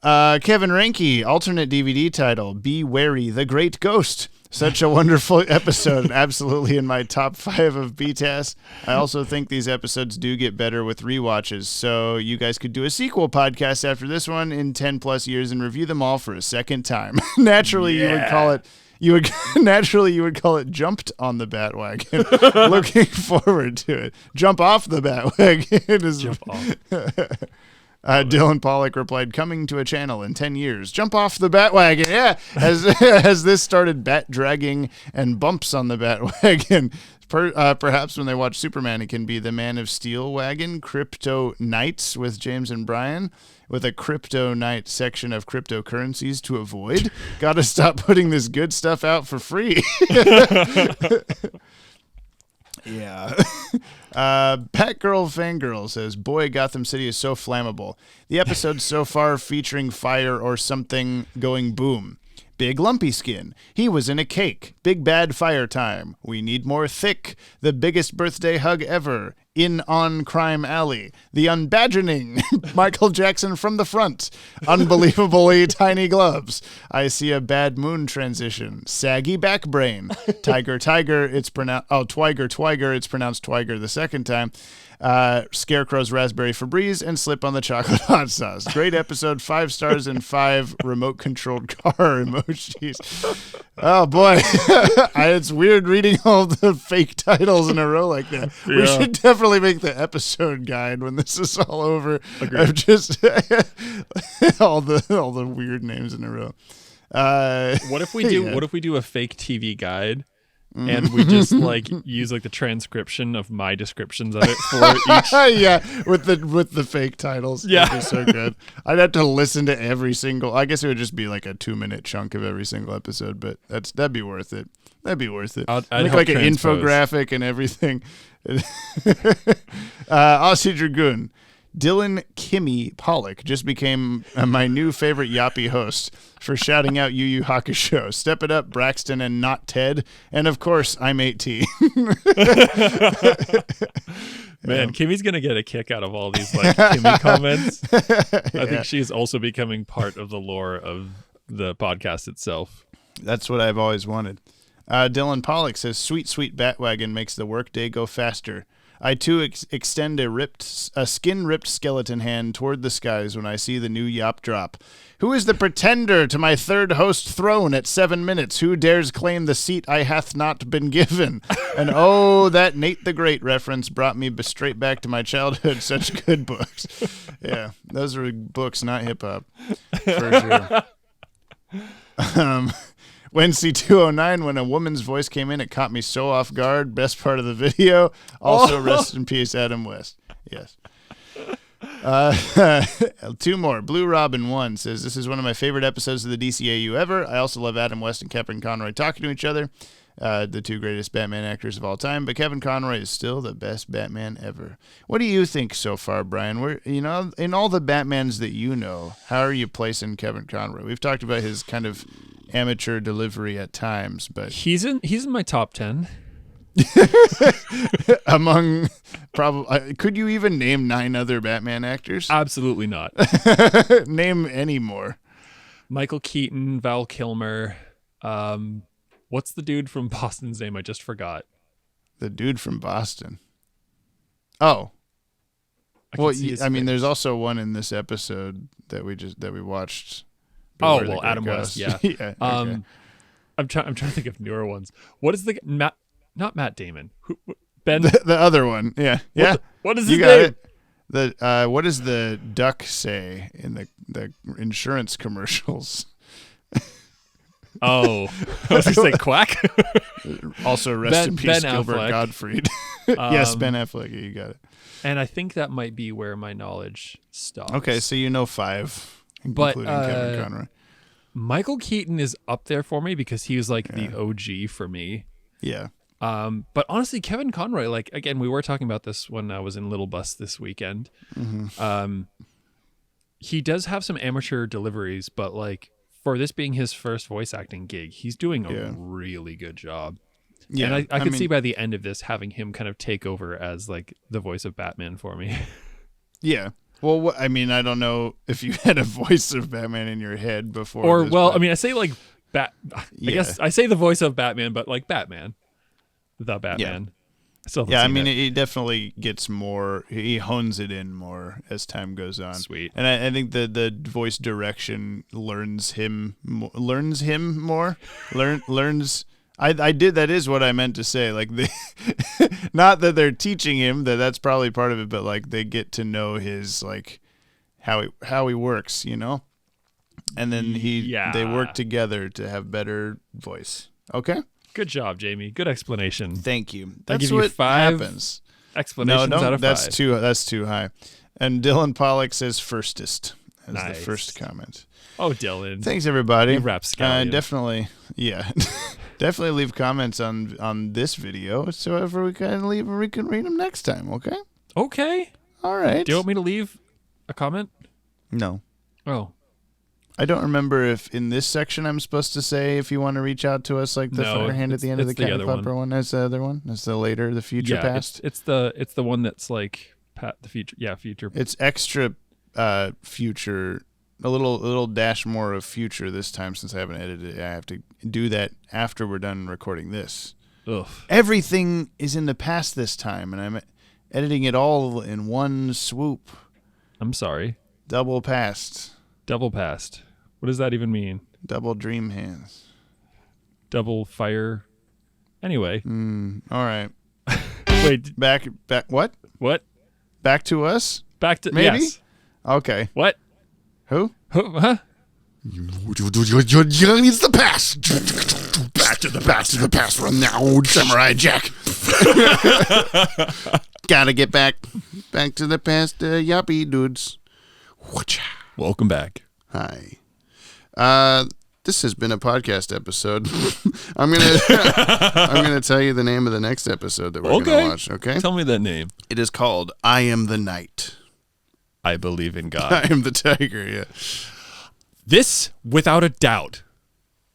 Kevin Ranke, alternate DVD title, Be Wary, The Great Ghost. Such a wonderful episode, absolutely in my top 5 of BTAS. I also think these episodes do get better with rewatches, so you guys could do a sequel podcast after this one in 10 plus years and review them all for a second time. Naturally, you would call it Jumped on the Bat-Wagon. Looking forward to it. Jump off the Bat-Wagon is Jump off. Dylan Pollock replied, coming to a channel in 10 years. Jump off the Bat-Wagon. Yeah. As this started bat dragging and bumps on the Bat-Wagon. Perhaps when they watch Superman, it can be the Man of Steel wagon, Crypto Knights with James and Brian, with a Crypto Night section of cryptocurrencies to avoid. Gotta stop putting this good stuff out for free. Yeah. Batgirl Fangirl says, boy, Gotham City is so flammable. The episode so far featuring fire or something going boom. Big lumpy skin. He was in a cake. Big bad fire time. We need more thick. The biggest birthday hug ever. in On Crime Alley, The Unbadgening, Michael Jackson from the front, Unbelievably Tiny Gloves, I See a Bad Moon Transition, Saggy Back Brain, Tiger, it's pronounced, Twiger, it's pronounced Twiger the second time, Scarecrow's Raspberry Febreze, and Slip on the Chocolate Hot Sauce. Great episode, 5 stars and 5 remote-controlled car emojis. Oh, boy. It's weird reading all the fake titles in a row like that. Yeah. We should definitely make the episode guide when this is all over. Agreed. Of just all the weird names in a row. What if we do a fake TV guide? And we just like use like the transcription of my descriptions of it for each. Yeah, with the fake titles. Yeah, that'd be so good. I'd have to listen to every single. I guess it would just be like a 2-minute chunk of every single episode, but that'd be worth it. That'd be worth it. I'd make help like an transpose. infographic and everything. Aussie Dragoon. Dylan Kimmy Pollock just became my new favorite Yoppie host for shouting out Yu Yu Hakusho. Step it up, Braxton and not Ted. And of course, I'm 18. Man, Kimmy's going to get a kick out of all these like Kimmy comments. I think she's also becoming part of the lore of the podcast itself. That's what I've always wanted. Dylan Pollock says, sweet Bat-Wagon makes the workday go faster. I too extend a skin-ripped skeleton hand toward the skies when I see the new Yop drop. Who is the pretender to my third host throne at 7 minutes? Who dares claim the seat I hath not been given? And oh, that Nate the Great reference brought me straight back to my childhood. Such good books. Yeah, those are books, not hip-hop, for sure. Wednesday 209, when a woman's voice came in, it caught me so off guard. Best part of the video. Also, rest in peace, Adam West. Yes. 2 more. Blue Robin 1 says, this is one of my favorite episodes of the DCAU ever. I also love Adam West and Kevin Conroy talking to each other. The 2 greatest Batman actors of all time, but Kevin Conroy is still the best Batman ever. What do you think so far, Brian? In all the Batmans that you know, how are you placing Kevin Conroy? We've talked about his kind of amateur delivery at times, but he's in my top 10. Among probably, could you even name 9 other Batman actors? Absolutely not. Name any more. Michael Keaton, Val Kilmer. What's the dude from Boston's name? I just forgot. The dude from Boston. Oh. Well, I mean, there's also one in this episode that we watched. Oh, well, Adam West, yeah. Yeah, okay. I'm trying to think of newer ones. What is the not Matt Damon? Ben, the other one, yeah, yeah. What is you his got name? it. What does the duck say in the insurance commercials? Oh, I was going to say Quack. Also, rest in peace, Ben Gilbert Affleck. Gottfried. Yes, Ben Affleck. You got it. And I think that might be where my knowledge stops. Okay, so you know 5. But including Kevin Conroy. Michael Keaton is up there for me because he was like the OG for me. Yeah. But honestly, Kevin Conroy, like, again, we were talking about this when I was in Little Bus this weekend. Mm-hmm. He does have some amateur deliveries, but like for this being his first voice acting gig, he's doing a really good job. Yeah. And I could see by the end of this having him kind of take over as like the voice of Batman for me. Yeah. Well, I mean, I don't know if you had a voice of Batman in your head before. Or, this, well, but... I mean, I say like I guess I say the voice of Batman, but like Batman, the Batman. Yeah, I mean, it definitely gets more. He hones it in more as time goes on. Sweet. And I think the voice direction learns him more. That is what I meant to say. Like not that they're teaching him that's probably part of it, but like they get to know his like how he works, you know, and then they work together to have better voice. Okay. Good job, Jamie. Good explanation. Thank you. That's That's give you what 5 happens. explanations out of 5. That's too high. And Dylan Pollock says firstest as the first comment. Oh, Dylan. Thanks, everybody. You rapscallion. Definitely, yeah. Definitely leave comments on this video so if we can read them next time, okay? Okay. All right. Do you want me to leave a comment? No. Oh. I don't remember if in this section I'm supposed to say if you want to reach out to us like the fire hand at the end of the Cat and Club one. That's the other one. That's the later, the future past. It's the one that's like the future. Yeah, future. It's extra future. A little dash more of future this time since I haven't edited it. I have to do that after we're done recording this. Ugh. Everything is in the past this time, and I'm editing it all in one swoop. I'm sorry. Double past. Double past. What does that even mean? Double dream hands. Double fire. Anyway. All right. Wait. Back. What? What? Back to us? Back to maybe. Yes. Okay. What? Who? Huh? It's the past. Back to the past from now, Samurai Jack. Gotta get back to the past, Yoppie dudes. Welcome back. Hi. This has been a podcast episode. I'm gonna tell you the name of the next episode that we're gonna watch. Okay. Tell me that name. It is called "I Am the Night." I believe in God. I am the tiger. Yeah. This, without a doubt,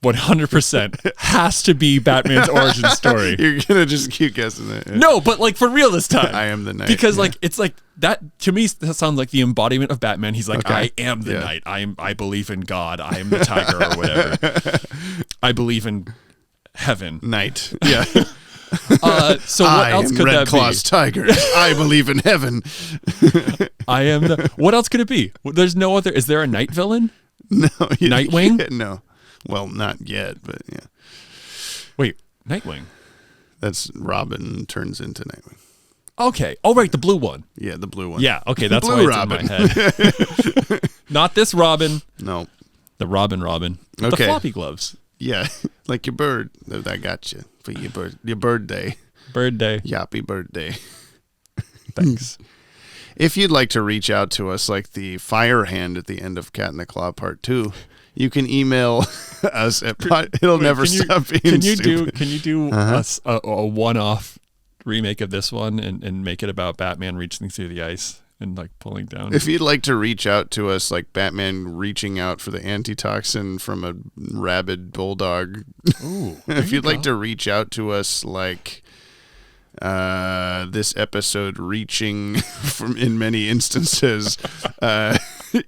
100% has to be Batman's origin story. You're gonna just keep guessing that. Yeah. No, but like for real this time. I am the night. Because like it's like that to me that sounds like the embodiment of Batman. He's like, Okay. I am the night. I believe in God. I am the tiger or whatever. I believe in heaven. Night. Yeah. So what else could Red that Claw's be? tiger. I believe in heaven. I am the. What else could it be? There's no other. Is there a night villain? No. Nightwing? Yeah, no. Well, not yet, but yeah. Wait, Nightwing. That's Robin turns into Nightwing. Okay. Oh right, the blue one. Yeah, the blue one. Yeah. Okay, that's Blue why it's in my head. Not this Robin. No. The Robin. With Okay. the floppy gloves. Yeah, like your bird. I got you for your birthday. Bird day. Yoppie birthday. Thanks. If you'd like to reach out to us like the fire hand at the end of Cat in the Claw Part 2, you can email us at it'll never stop being stupid. Can you do a one-off remake of this one and make it about Batman reaching through the ice and like pulling down? If you'd like to reach out to us like Batman reaching out for the antitoxin from a rabid bulldog. Ooh, if you'd like to reach out to us like this episode reaching from in many instances,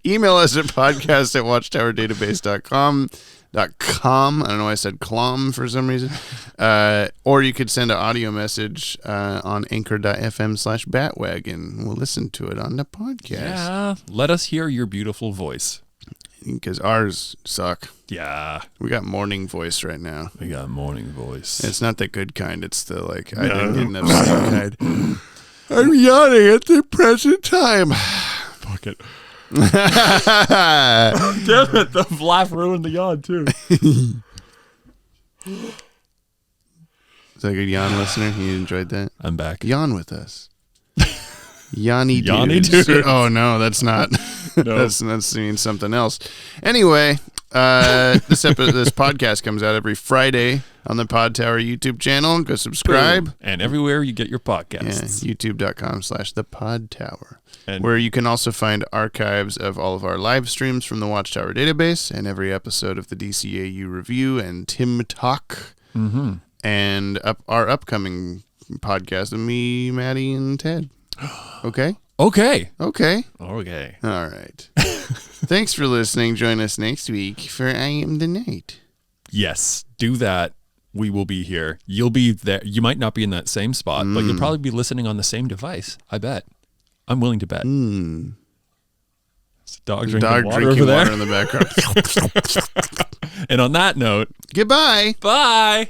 email us at podcast@watchtowerdatabase.com. I don't know why I said clom for some reason. Or you could send an audio message on anchor.fm/Bat-Wagon. We'll listen to it on the podcast. Yeah, let us hear your beautiful voice. Because ours suck. Yeah. We got morning voice right now. We got morning voice. It's not the good kind. It's the like, I didn't get enough sleep kind. I'm yawning at the present time. Fuck it. Damn it, the laugh ruined the yawn too. Is that a good yawn listener? You enjoyed that? I'm back. Yawn with us. Yanni dudes. Oh no, that's not. No. That means something else. Anyway, this podcast comes out every Friday on the Podtower YouTube channel. Go subscribe. And everywhere you get your podcasts. Yeah, youtube.com/thepodtower. And where you can also find archives of all of our live streams from the Watchtower database and every episode of the DCAU review and Tim Talk. Mm-hmm. And our upcoming podcast of me, Maddie, and Ted. Okay? Okay. Okay. Okay. All right. Thanks for listening. Join us next week for I Am the Night. Yes, do that. We will be here. You'll be there. You might not be in that same spot, but you'll probably be listening on the same device. I bet. I'm willing to bet. It's a dog drinking water over there. Water in the background. And on that note, Goodbye. bye.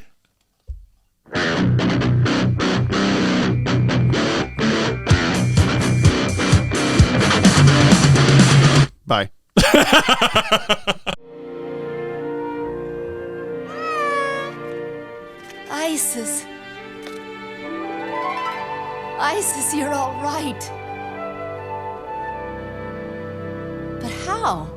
Bye. Isis. Isis, you're all right. But how?